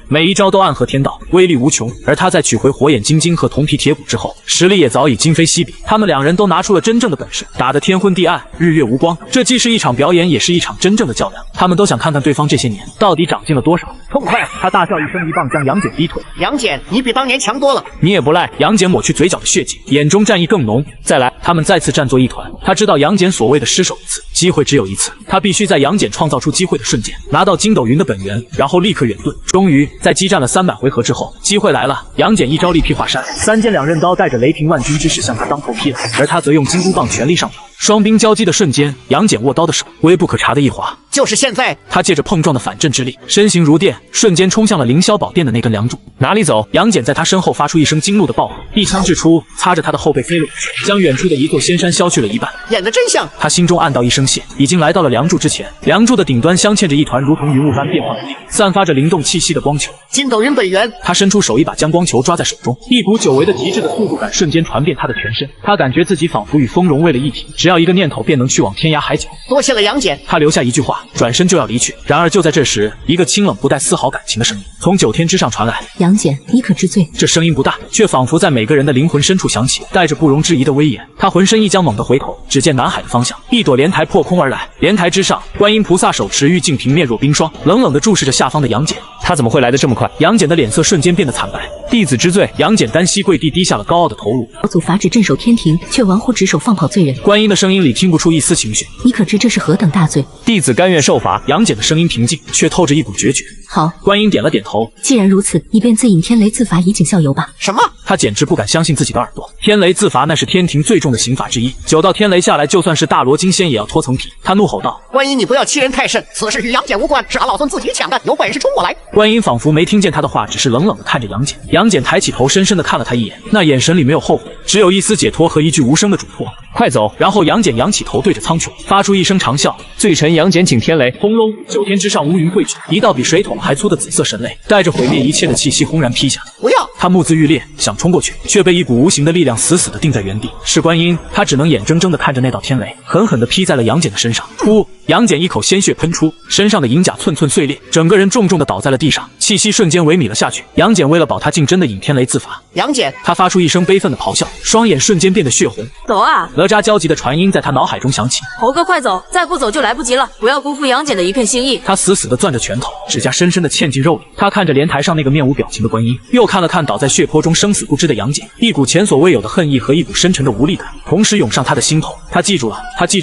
每一招都暗合天道，威力无穷。而他在取回火眼金睛和铜皮铁骨之后，实力也早已今非昔比。他们2人都拿出了真正的本事，打得天昏地暗，日月无光。这既是一场表演，也是一场真正的较量。他们都想看看对方这些年到底长进了多少。痛快！他大笑一声，一棒将杨戬逼退。杨戬，你比当年强多了。你也不赖。杨戬抹去嘴角的血迹，眼中战意更浓。再来！他们再次战作一团。他知道杨戬所谓的失手一次，机会只有一次。他必须在杨戬创造出机会的瞬间，拿到筋斗云的本源，然后立刻远遁。终于，在激战了300回合之后，机会来了。杨戬一招力劈华山，3尖2刃刀带着雷霆万钧之势向他当头劈来，而他则用金箍棒全力上挑。双兵交击的瞬间，杨戬握刀的手微不可察的一滑，就是现在。他借着碰撞的反震之力，身形如电，瞬间冲向了凌霄宝殿的那根梁柱。哪里走？杨戬在他身后发出一声惊怒的暴喝，一枪掷出，擦着他的后背飞了过去，将远处的一座仙山削去了一半。演得真像。他心中暗道一声谢，已经来到了梁柱之前。梁柱的顶端镶嵌着一团如同云雾般变幻的力，散发着灵动气息的光球。筋斗云本源。他伸出手，一把将光球抓在手中，一股久违的极致的速度感瞬间传遍他的全身。他感觉自己仿佛与风融为了一体，只要一个念头便能去往天涯海角。多谢了杨戬。他留下一句话，转身就要离去。然而就在这时，一个清冷不带丝毫感情的声音从9天之上传来：“杨戬，你可知罪？”这声音不大，却仿佛在每个人的灵魂深处响起，带着不容置疑的威严。他浑身一僵，猛地回头，只见南海的方向，一朵莲台破空而来。莲台之上，观音菩萨手持玉净瓶，面若冰霜，冷冷地注视着下方的杨戬。他怎么会来得这么快？杨戬的脸色瞬间变得惨白。弟子知罪。杨戬单膝跪地，低下了高傲的头颅。老祖法旨镇守天庭，却玩忽职守，放跑罪人。观音的声音里听不出一丝情绪。你可知这是何等大罪？弟子甘愿受罚。杨戬的声音平静，却透着一股决绝。好。观音点了点头。既然如此，你便自引天雷自罚，以儆效尤吧。什么？他简直不敢相信自己的耳朵。天雷自罚那是天庭最重的刑法之一，9道天雷下来，就算是大罗金仙也要脱层皮。他怒吼道：“观音，你不要欺人太甚，此事与杨戬无关，是俺老孙自己抢的，有本事冲我来！”观音仿佛没听见他的话，只是冷冷地看着杨戬。杨戬抬起头，深深地看了他一眼，那眼神里没有后悔，只有一丝解脱和一句无声的嘱托：“快走！”然后杨戬仰起头，对着苍穹发出一声长啸。罪臣杨戬请天雷！轰隆！9天之上乌云汇聚，一道比水桶还粗的紫色神雷，带着毁灭一切的气息轰然劈下。不要！他目眦欲裂，想冲过去，却被一股无形的力量死死地定在原地。是观音，他只能眼睁睁地看着那道天雷狠狠地劈在了杨戬的身上。噗！杨戬一口鲜血喷出，身上的银甲寸寸碎裂，整个人重重地倒在了地上，气息瞬间萎靡了下去。杨戬为了保他竟真的引天雷自罚。杨戬，他发出一声悲愤的咆哮，双眼瞬间变得血红。走啊！哪吒焦急的传音在他脑海中响起。猴哥，快走，再不走就来不及了，不要辜负杨戬的一片心意。他死死地攥着拳头，指甲深深地嵌进肉里。他看着莲台上那个面无表情的观音，又看了看倒在血泊中生死不知的杨戬，一股前所未有的恨意和一股深沉的无力感。同时涌上他的心头。他记住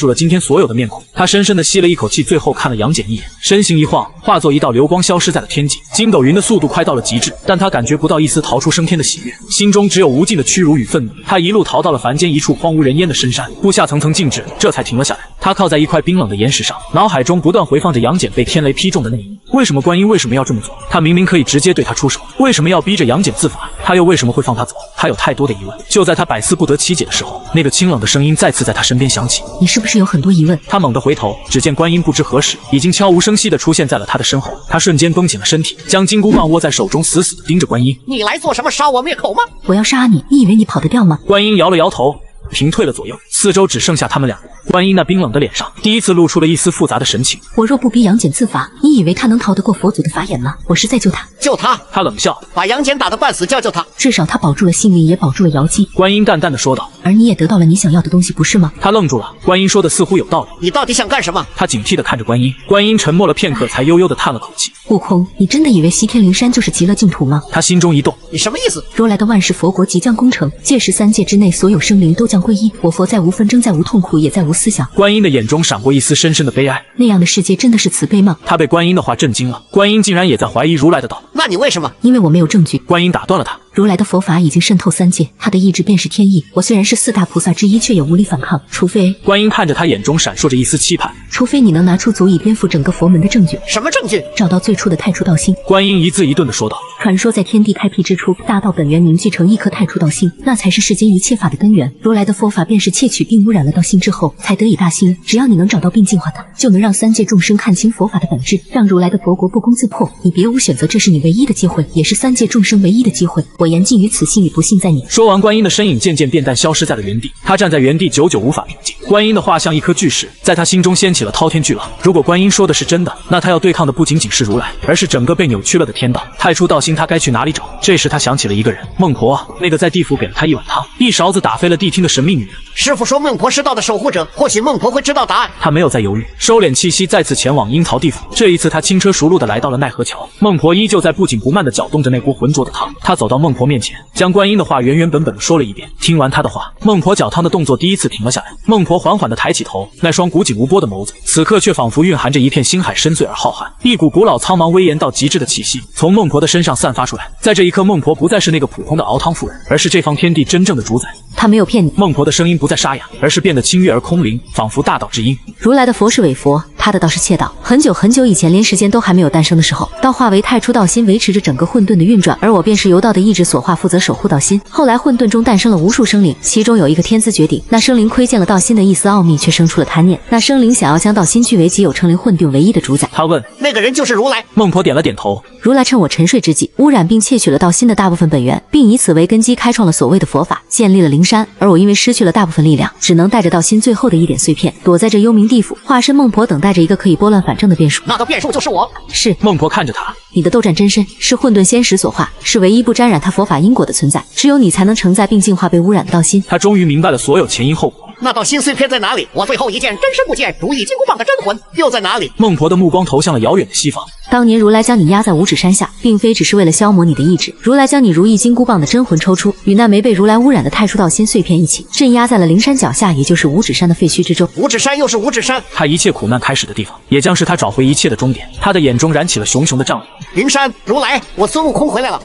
了今天所有的面孔。他深深地吸了一口气，最后看了杨戬一眼，身形一晃，化作一道流光消失在了天际。筋斗云的速度快到了极致，但他感觉不到一丝逃出升天的喜悦，心中只有无尽的屈辱与愤怒。他一路逃到了凡间一处荒无人烟的深山，步下层层静止，这才停了下来。他靠在一块冰冷的岩石上，脑海中不断回放着杨戬被天雷劈中的那一幕。为什么观音为什么要这么做？他明明可以直接对他出手，为什么要逼着杨戬自罚？他又为什么会放他走？他有太多的疑问。就在他百思不得其解的时候，那个清冷的声音再次在他身边响起：“你是不是有很多疑问？”他猛地回头，只见观音不知何时已经悄无声息地出现在了他的身后。他瞬间绷紧了身体，将金箍棒握在手中，死死地盯着观音。你来做什么？杀我灭口吗？我要杀你，你以为你跑得掉吗？观音摇了摇头，平退了左右，四周只剩下他们俩。观音那冰冷的脸上第一次露出了一丝复杂的神情。我若不逼杨戬自罚，你以为他能逃得过佛祖的法眼吗？我是在救他。救他？他冷笑，把杨戬打得半死，救他。至少他保住了性命，也保住了瑶姬。观音淡淡的说道。而你也得到了你想要的东西，不是吗？他愣住了，观音说的似乎有道理。你到底想干什么？他警惕地看着观音。观音沉默了片刻，才悠悠地叹了口气。悟空，你真的以为西天灵山就是极乐净土吗？他心中一动。你什么意思？如来的万世佛国即将攻城，届时三界之内所有生灵都将皈依，我佛再无纷争，再无痛苦，也再无思想。观音的眼中闪过一丝深深的悲哀。那样的世界真的是慈悲吗？他被观音的话震惊了。观音竟然也在怀疑如来的道。那你为什么？因为我没有证据。观音打断了他。如来的佛法已经渗透三界，他的意志便是天意。我虽然是四大菩萨之一，却也无力反抗，除非……观音看着他，眼中闪烁着一丝期盼。除非你能拿出足以颠覆整个佛门的证据。什么证据？找到最初的太初道心。观音一字一顿地说道。传说在天地开辟之初，大道本源凝聚成一颗太初道心，那才是世间一切法的根源。如来的佛法便是窃取并污染了道心之后，才得以大兴。只要你能找到并净化它，就能让三界众生看清佛法的本质，让如来的佛国不攻自破。你别无选择，这是你唯一的机会，也是三界众生唯一的机会。我言尽于此，信与不信在你。说完，观音的身影渐渐变淡，消失在了原地。他站在原地，久久无法平静。观音的话像一颗巨石，在他心中掀起了滔天巨浪。如果观音说的是真的，那他要对抗的不仅仅是如来，而是整个被扭曲了的天道。太初道心，他该去哪里找？这时他想起了一个人，孟婆，那个在地府给了他一碗汤，一勺子打飞了谛听的神秘女人。师傅说孟婆是道的守护者，或许孟婆会知道答案。他没有再犹豫，收敛气息，再次前往阴曹地府。这一次，他轻车熟路地来到了奈何桥。孟婆依旧在不紧不慢地搅动着那锅浑浊的汤。他走到孟婆面前，将观音的话原本地说了一遍。听完他的话，孟婆搅汤的动作第一次停了下来。孟婆缓缓地抬起头，那双古井无波的眸子，此刻却仿佛蕴含着一片星海深邃而浩瀚。一股古老苍茫威严到极致的气息从孟婆的身上散发出来。在这一刻，孟婆不再是那个普通的熬汤妇人，而是这方天地真正的主宰。他没有骗你。孟婆的声音不再沙哑，而是变得清悦而空灵，仿佛大道之音。如来的佛是伪佛，他的道是窃道。很久很久以前，连时间都还没有诞生的时候，道化为太初道心，维持着整个混沌的运转，而我便是由道的意志所化，负责守护道心。后来混沌中诞生了无数生灵，其中有一个天资绝顶，那生灵窥见了道心的一丝奥秘，却生出了贪念。那生灵想要将道心据为己有，成灵混沌唯一的主宰。他问：那个人就是如来？孟婆点了点头。如来趁我沉睡之际，污染并窃取了道心的大部分本源，并以此为根基开创了所谓的佛法，建立了灵山。而我因为失去了大部分力量，只能带着道心最后的一点碎片，躲在这幽冥地府，化身孟婆，等待着一个可以拨乱反正的变数。那个变数就是我。是。孟婆看着他，你的斗战真身是混沌仙识所化，是唯一不沾染他佛法因果的存在，只有你才能承载并净化被污染的道心。他终于明白了所有前因后果。那道心碎片在哪里？我最后一件真身不见，如意金箍棒的真魂又在哪里？孟婆的目光投向了遥远的西方。当年如来将你压在五指山下，并非只是为了消磨你的意志，如来将你如意金箍棒的真魂抽出，与那没被如来污染的太初道心碎片一起，镇压在了灵山脚下，也就是五指山的废墟之中。五指山又是五指山，他一切苦难开始的地方，也将是他找回一切的终点。他的眼中燃起了熊熊的仗义。灵山，如来，我孙悟空回来了。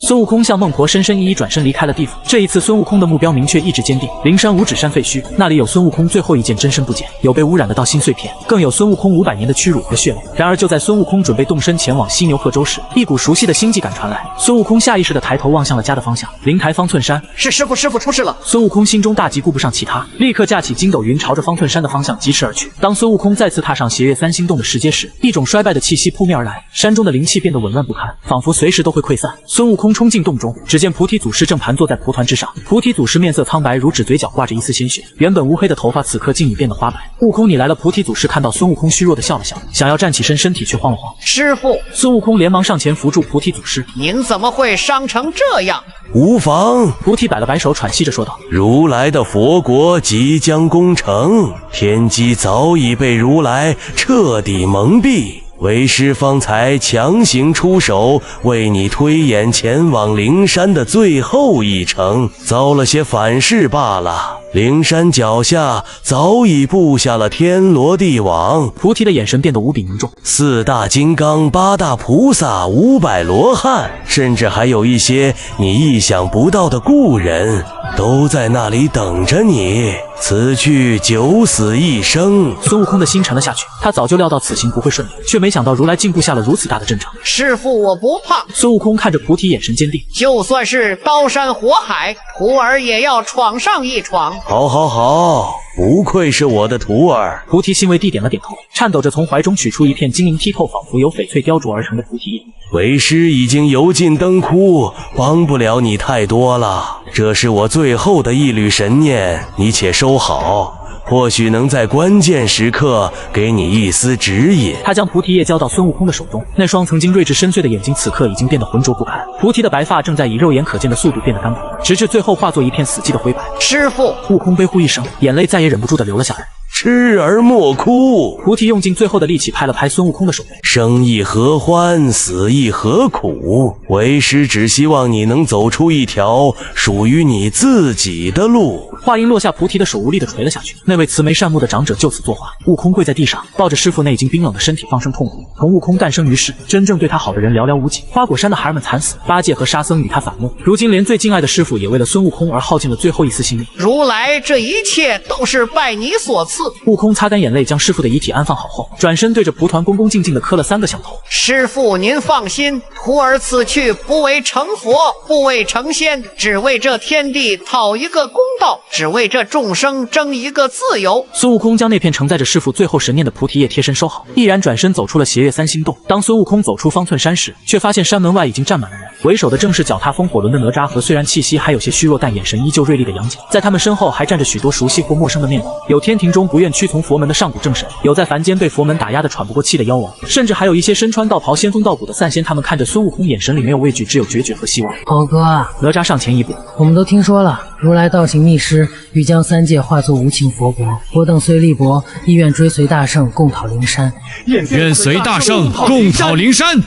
孙悟空向孟婆深深一转身离开了地府。这一次，孙悟空的目标明确，意志坚定。灵山五指山废墟，那里有孙悟空最后一件真身不见，有被污染的道心碎片，更有孙悟空500年的屈辱和血泪。然而，就在孙悟空准备动身前往犀牛贺州时，一股熟悉的星际感传来。孙悟空下意识地抬头望向了家的方向，灵台方寸山。是师傅出事了！孙悟空心中大急，顾不上其他，立刻架起筋斗云，朝着方寸山的方向疾驰而去。当孙悟空再次踏上斜月三星洞的石阶时，一种衰败的气息扑面而来，山中的灵气变得紊乱不堪，仿佛随时都会溃散。孙悟空冲进洞中，只见菩提祖师正盘坐在蒲团之上。菩提祖师面色苍白如纸，嘴角挂着一丝鲜血，原本乌黑的头发此刻竟已变得花白。悟空，你来了！菩提祖师看到孙悟空虚弱的笑了笑，想要站起身，身体却晃了晃。师傅！孙悟空连忙上前扶住菩提祖师。您怎么会伤成这样？无妨。菩提摆了摆手，喘息着说道：如来的佛国即将攻城，天机早已被如来彻底蒙蔽。为师方才强行出手，为你推演前往灵山的最后一程，遭了些反噬罢了。灵山脚下早已布下了天罗地网。菩提的眼神变得无比凝重。4大金刚、8大菩萨、500罗汉，甚至还有一些你意想不到的故人，都在那里等着你。此去九死一生。孙悟空的心沉了下去，他早就料到此行不会顺利，却没想到如来竟布下了如此大的阵场。师父，我不怕。孙悟空看着菩提，眼神坚定。就算是刀山火海，徒儿也要闯上一闯。好，好，好，不愧是我的徒儿。菩提欣慰地点了点头，颤抖着从怀中取出一片晶莹剔透、仿佛由翡翠雕琢而成的菩提叶。为师已经油尽灯枯，帮不了你太多了。这是我最后的一缕神念，你且收好，或许能在关键时刻给你一丝指引。他将菩提叶交到孙悟空的手中，那双曾经睿智深邃的眼睛此刻已经变得浑浊不堪，菩提的白发正在以肉眼可见的速度变得干枯，直至最后化作一片死寂的灰白。师父！悟空悲呼一声，眼泪再也忍不住地流了下来。痴儿莫哭！菩提用尽最后的力气拍了拍孙悟空的手背。生亦何欢，死亦何苦？为师只希望你能走出一条属于你自己的路。话音落下，菩提的手无力地垂了下去。那位慈眉善目的长者就此作画。悟空跪在地上，抱着师父那已经冰冷的身体放声痛哭。从悟空诞生于世，真正对他好的人寥寥无几。花果山的孩儿们惨死，八戒和沙僧与他反目，如今连最敬爱的师父也为了孙悟空而耗尽了最后一丝性命。如来，这一切都是拜你所赐。悟空擦干眼泪，将师父的遗体安放好后，转身对着蒲团恭恭敬敬地磕了3个响头。师父您放心，徒儿此去不为成佛，不为成仙，只为这天地讨一个公道，只为这众生争一个自由。孙悟空将那片承载着师父最后神念的菩提叶贴身收好，毅然转身走出了斜月3星洞。当孙悟空走出方寸山时，却发现山门外已经站满了人，为首的正是脚踏风火轮的哪吒和虽然气息还有些虚弱，但眼神依旧锐利的杨戬。在他们身后还站着许多熟悉或陌生的面孔，有天庭中不愿屈从佛门的上古正神，有在凡间被佛门打压的喘不过气的妖王，甚至还有一些身穿道袍仙风道骨的散仙。他们看着孙悟空，眼神里没有畏惧，只有决绝和希望。猴哥啊，哪吒上前一步，我们都听说了，如来道行密师，欲将3界化作无情佛国。我等虽力薄，亦愿追随大圣共讨灵山。愿随大圣共讨灵山。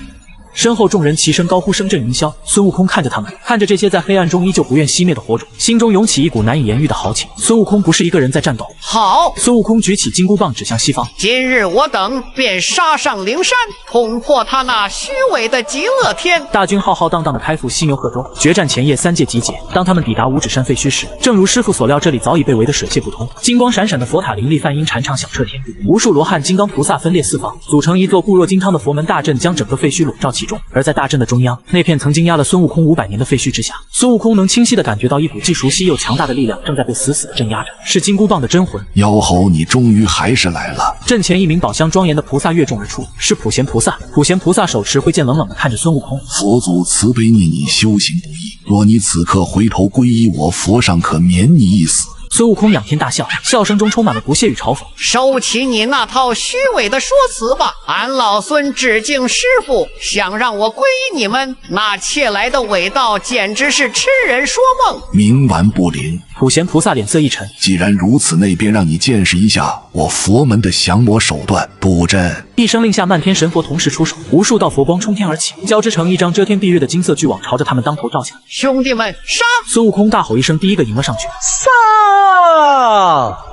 身后众人齐声高呼，声震云霄。孙悟空看着他们，看着这些在黑暗中依旧不愿熄灭的火种，心中涌起一股难以言喻的豪情。孙悟空不是一个人在战斗。好！孙悟空举起金箍棒指向西方。今日我等便杀上灵山，捅破他那虚伪的极乐天。大军浩浩荡荡地开赴犀牛贺州。决战前夜，3界集结。当他们抵达五指山废墟时，正如师傅所料，这里早已被围得水泄不通。金光闪闪的佛塔林立，梵音禅唱响彻天地。无数罗汉、金刚菩萨分列四方，组成一座固若金汤的佛门大阵，将整个废墟笼罩其中。而在大阵的中央，那片曾经压了孙悟空500年的废墟之下，孙悟空能清晰地感觉到一股既熟悉又强大的力量正在被死死地镇压着，是金箍棒的真魂。妖猴，你终于还是来了！阵前一名宝相庄严的菩萨跃众而出，是普贤菩萨。普贤菩萨手持挥剑，冷冷地看着孙悟空。佛祖慈悲念你修行不易，若你此刻回头皈依我，佛上可免你一死。孙悟空仰天大笑，笑声中充满了不屑与嘲讽。收起你那套虚伪的说辞吧，俺老孙致敬师父，想让我皈依你们，那窃来的伪道简直是痴人说梦。冥顽不灵。普贤菩萨脸色一沉，既然如此，那便让你见识一下我佛门的降魔手段。布阵！一声令下，漫天神佛同时出手，无数道佛光冲天而起，交织成一张遮天蔽日的金色巨网，朝着他们当头照下。兄弟们，杀！孙悟空大吼一声，第一个迎了上去。杀！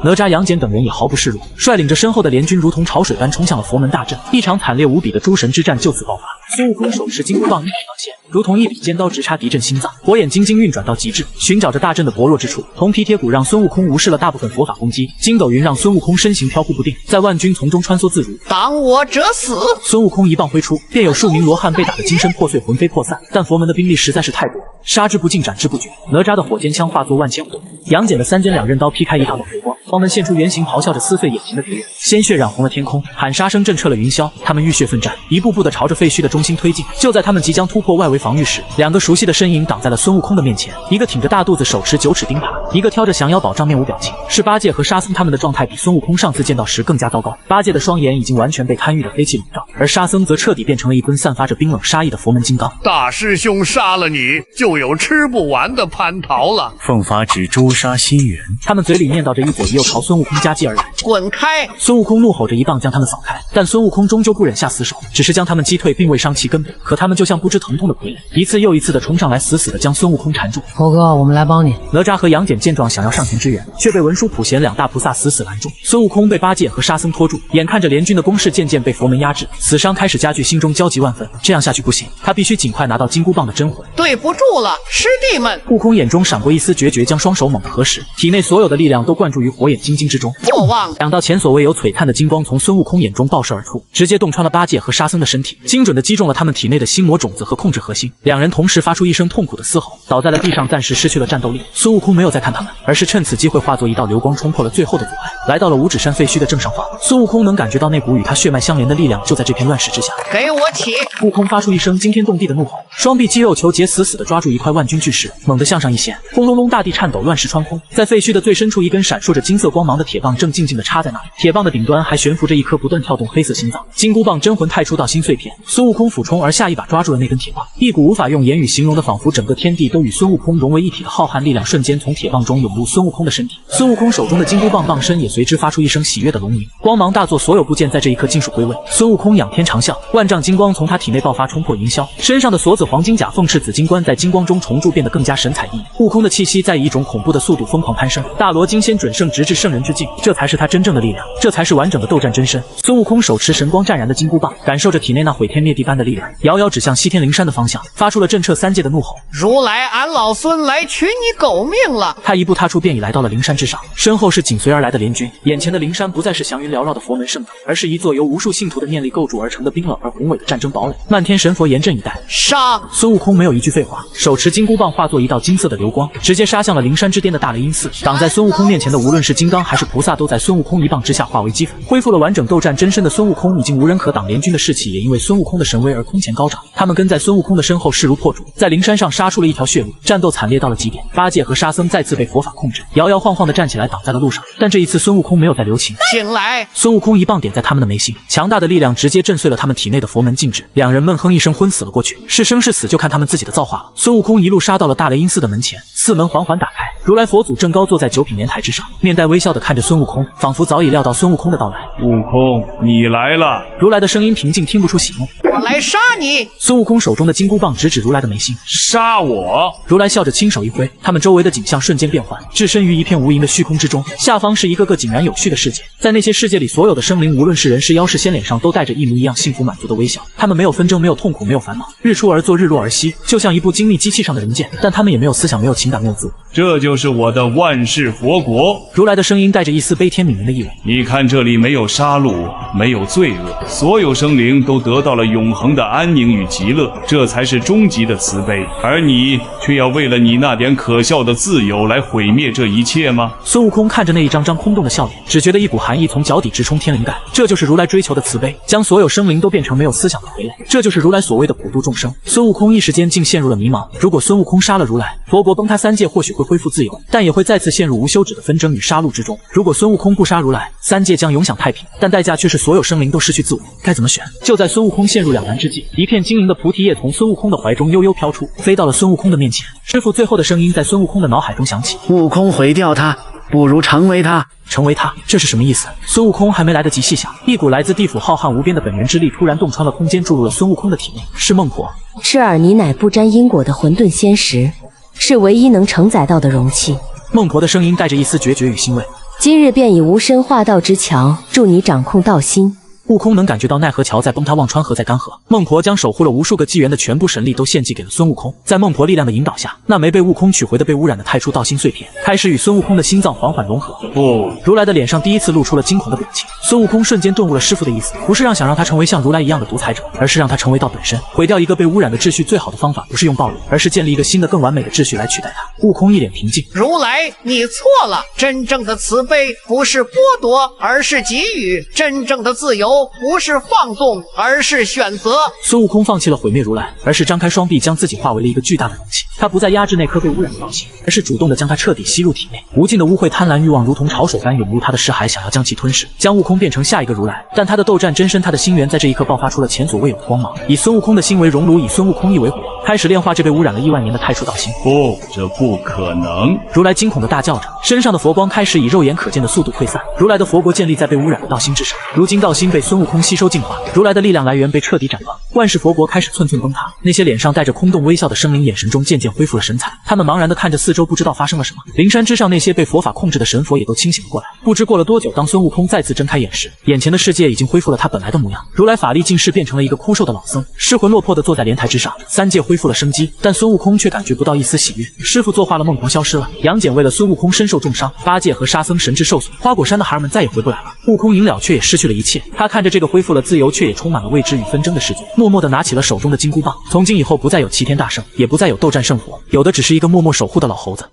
哪吒、杨戬等人也毫不示弱，率领着身后的联军如同潮水般冲向了佛门大阵，一场惨烈无比的诸神之战就此爆发。孙悟空手持金箍棒一指当先，如同一柄尖刀直插敌阵心脏，火眼金睛运转到极致，寻找着大阵的薄弱之处。铜皮铁骨让孙悟空无视了大部分佛法攻击，筋斗云让孙悟空身形飘忽不定，在万军丛中穿梭自如。挡我者死！孙悟空一棒挥出，便有数名罗汉被打得精神破碎，魂飞魄散。但佛门的兵力实在是太多，杀之不尽，斩之不绝。哪吒的火尖枪化作万千火，杨戬的3尖2刃刀劈开一道道火光，方能现出原形，咆哮着撕碎眼前的敌人。鲜血染红了天空，喊杀声震彻了云霄。他们浴血奋战，一步步地朝着废墟的中心推进。就在他们即将突破外围防御时，2个熟悉的身影挡在了孙悟空的面前，一个挺着大肚子，手持9齿钉耙，一个挑着降妖宝，账面无表情。是八戒和沙僧，他们的状态比孙悟空上次见到时更加糟糕。八戒的双眼已经完全被贪欲的黑气笼罩，而沙僧则彻底变成了一尊散发着冰冷杀意的佛门金刚。大师兄杀了你，就有吃不完的蟠桃了。奉法旨诛杀心猿。他们嘴里念叨着，一左一右朝孙悟空夹击而来。滚开！孙悟空怒吼着，一棒将他们扫开。但孙悟空终究不忍下死手，只是将他们击退，并未伤其根本。可他们就像不知疼痛的傀儡，一次又一次的冲上来，死死的将孙悟空缠住。猴哥，我们来帮你。哪吒和杨戬见状，想要上前支援，却被文殊普贤两大菩萨死死拦住。孙悟空被八戒和沙僧拖住，眼看着联军的攻势渐渐被佛门压制，死伤开始加剧，心中焦急万分。这样下去不行，他必须尽快拿到金箍棒的真魂。对不住了，师弟们！悟空眼中闪过一丝决绝，将双手猛地合十，体内所有的力量都灌注于火眼金睛之中。莫忘两道前所未有璀璨的金光从孙悟空眼中爆射而出，直接洞穿了八戒和沙僧的身体，精准地击中了他们体内的心魔种子和控制核心。两人同时发出一声痛苦的嘶吼，倒在了地上，暂时失去了战斗力。孙悟空没有再看他们，而是趁此机会化作一道流光，冲破了最后的阻碍，来到了五指山废墟的正上方。孙悟空能感觉到那股与他血脉相连的力量就在这片乱石之下。给我起！悟空发出一声惊天动地的怒吼，双臂肌肉球结死死地抓住一块万钧巨石，猛地向上一掀，轰隆隆，大地颤抖，乱石穿空。在废墟的最深处，一根闪烁着金色光芒的铁棒正静静地插在那里，铁棒的顶端还悬浮着一颗不断跳动黑色心脏。金箍棒真魂太初道心碎片，孙悟空俯冲而下，一把抓住了那根铁棒，一股无法用言语形容的，仿佛整个天地都与孙悟空融为一体的浩瀚力量瞬间从铁棒中涌入孙悟空的身体。孙悟空手中的金箍棒棒身也随之发出一声喜悦的龙鸣，光芒大作，所有部件在这一刻尽数归位。孙悟空仰天长啸，万丈金光从他体内爆发，冲破云霄，身上的锁子黄金甲凤翅紫金冠在金光中重铸，变得更加神采奕奕。悟空的气息在以一种恐怖的速度疯狂攀升，大罗金仙准圣直至圣人之境，这才是他真正的力量，这才是完整的斗战真身。孙悟空手持神光湛然的金箍棒，感受着体内那毁天灭地般的力量，遥遥指向西天灵山的方向，发出了震彻三界的怒吼：如来，俺老孙来取你狗命了！他一步踏出，便已来到了灵山之上，身后是紧随而来的联军。眼前的灵山不再是祥云缭绕的佛门圣堂，而是一座由无数信徒的念力构筑而成的冰冷而宏伟的战争堡垒。漫天神佛严阵以待，杀！孙悟空没有一句废话，手持金箍棒化作一道金色的流光，直接杀向了灵山之巅的大雷音寺。挡在孙悟空面前的无论是金刚还是菩萨，都在孙悟空一棒之下化为齑粉。恢复了完整斗战真身的孙悟空已经无人可挡，联军的士气也因为孙悟空的神威而空前高涨。他们跟在孙悟空的身后势如破竹，在灵山上杀出了一条血路，战斗惨烈到了极点。八戒和沙僧再次被佛法控制，摇摇晃晃地站起来挡在了路上。但这一次孙悟空没有再留情，醒来！孙悟空一棒点在他们的眉心，强大的力量直接震碎了他们体内的佛门禁制，两人闷哼一声昏死了过去。是生是死就看他们自己的造化了。孙悟空一路杀到了大雷音寺的门前，寺门缓缓打开，如来佛祖正高坐在九品莲台之上，面带微笑地看着孙悟空，仿佛早已料到孙悟空的到来。悟空，你来了。如来的声音平静，听不出喜怒。我来杀你！孙悟空手中的金箍棒直指如来的眉心。杀我！如来笑着轻手一挥，他们周围的景象瞬间变幻，置身于一片无垠的虚空之中，下方是一个个井然有序的世界。在那些世界里，所有的生灵，无论是人是妖是仙，脸上都带着一模一样幸福满足的微笑。他们没有纷争，没有痛苦，没有烦恼，日出而作，日落而息，就像一部精密机器上的人剑。但他们也没有思想，没有情感，没有自我。这就是我的万世佛国。如来的声音带着一丝悲天悯人的意味。你看，这里没有杀戮，没有罪恶，所有生灵都得到了永恒的安宁与极乐，这才是终极的慈悲。而你却要为了你那点可笑的自由来毁灭这一切吗？孙悟空看着那一张张空洞的笑脸，只觉得一股寒意从脚底直冲天灵盖。这就是如来追求的慈悲，将所有生灵都变成没有思想的傀儡。这就是如来所谓的普度众生。孙悟空一时间竟陷入了迷茫。如果孙悟空杀了如来，佛国崩塌三界或许会恢复自由，但也会再次陷入无休止的纷争与杀戮之中。如果孙悟空不杀如来，三界将永享太平，但代价却是所有生灵都失去自我。该怎么选？就在孙悟空陷入两难之际，一片晶莹的菩提叶从孙悟空的怀中悠悠飘出，飞到了孙悟空的面前。师父最后的声音在孙悟空的脑海中响起：悟空毁掉他，不如成为他。成为他，这是什么意思？孙悟空还没来得及细想，一股来自地府浩瀚无边的本源之力突然洞穿了空间，注入了孙悟空的体内。是孟婆。赤耳你乃不沾因果的混沌仙石，是唯一能承载到的容器。孟婆的声音带着一丝决绝与欣慰。今日便以无身化道之强，助你掌控道心。悟空能感觉到奈何桥在崩塌，忘川河在干涸。孟婆将守护了无数个纪元的全部神力都献祭给了孙悟空。在孟婆力量的引导下，那枚被悟空取回的被污染的太初道心碎片开始与孙悟空的心脏缓缓融合。不，如来的脸上第一次露出了惊恐的表情。孙悟空瞬间顿悟了师父的意思，不是想让他成为像如来一样的独裁者，而是让他成为道本身。毁掉一个被污染的秩序，最好的方法不是用暴力，而是建立一个新的更完美的秩序来取代它。悟空一脸平静。如来，你错了，真正的慈悲不是剥夺，而是给予；真正的自由不是放纵，而是选择。孙悟空放弃了毁灭如来，而是张开双臂，将自己化为了一个巨大的容器。他不再压制那颗被污染的道心，而是主动的将它彻底吸入体内。无尽的污秽、贪婪、欲望如同潮水般涌入他的尸骸，想要将其吞噬，将悟空变成下一个如来。但他的斗战真身，他的心源在这一刻爆发出了前所未有的光芒。以孙悟空的心为熔炉，以孙悟空意为火，开始炼化这被污染了亿万年的太初道心。不，这不可能！如来惊恐地大叫着，身上的佛光开始以肉眼可见的速度溃散。如来的佛国建立在被污染的道心之上，如今道心被孙悟空吸收净化，如来的力量来源被彻底斩断，万世佛国开始寸寸崩塌。那些脸上带着空洞微笑的生灵眼神中渐渐恢复了神采，他们茫然地看着四周，不知道发生了什么。灵山之上那些被佛法控制的神佛也都清醒了过来。不知过了多久，当孙悟空再次睁开眼时，眼前的世界已经恢复了他本来的模样。如来法力尽释，变成了一个枯瘦的老僧，失魂落魄地坐在莲台之上。三界恢复了生机，但孙悟空却感觉不到一丝喜悦。师傅作化了，孟婆消失了，杨戬为了孙悟空身受重伤，八戒和沙僧神智受损，花果山的孩儿们再也回不来了。悟空赢了，却也失去了一切。他看着这个恢复了自由，却也充满了未知与纷争的世界，默默地拿起了手中的金箍棒。从今以后，不再有齐天大圣，也不再有斗战胜佛，有的只是一个默默守护的老猴子。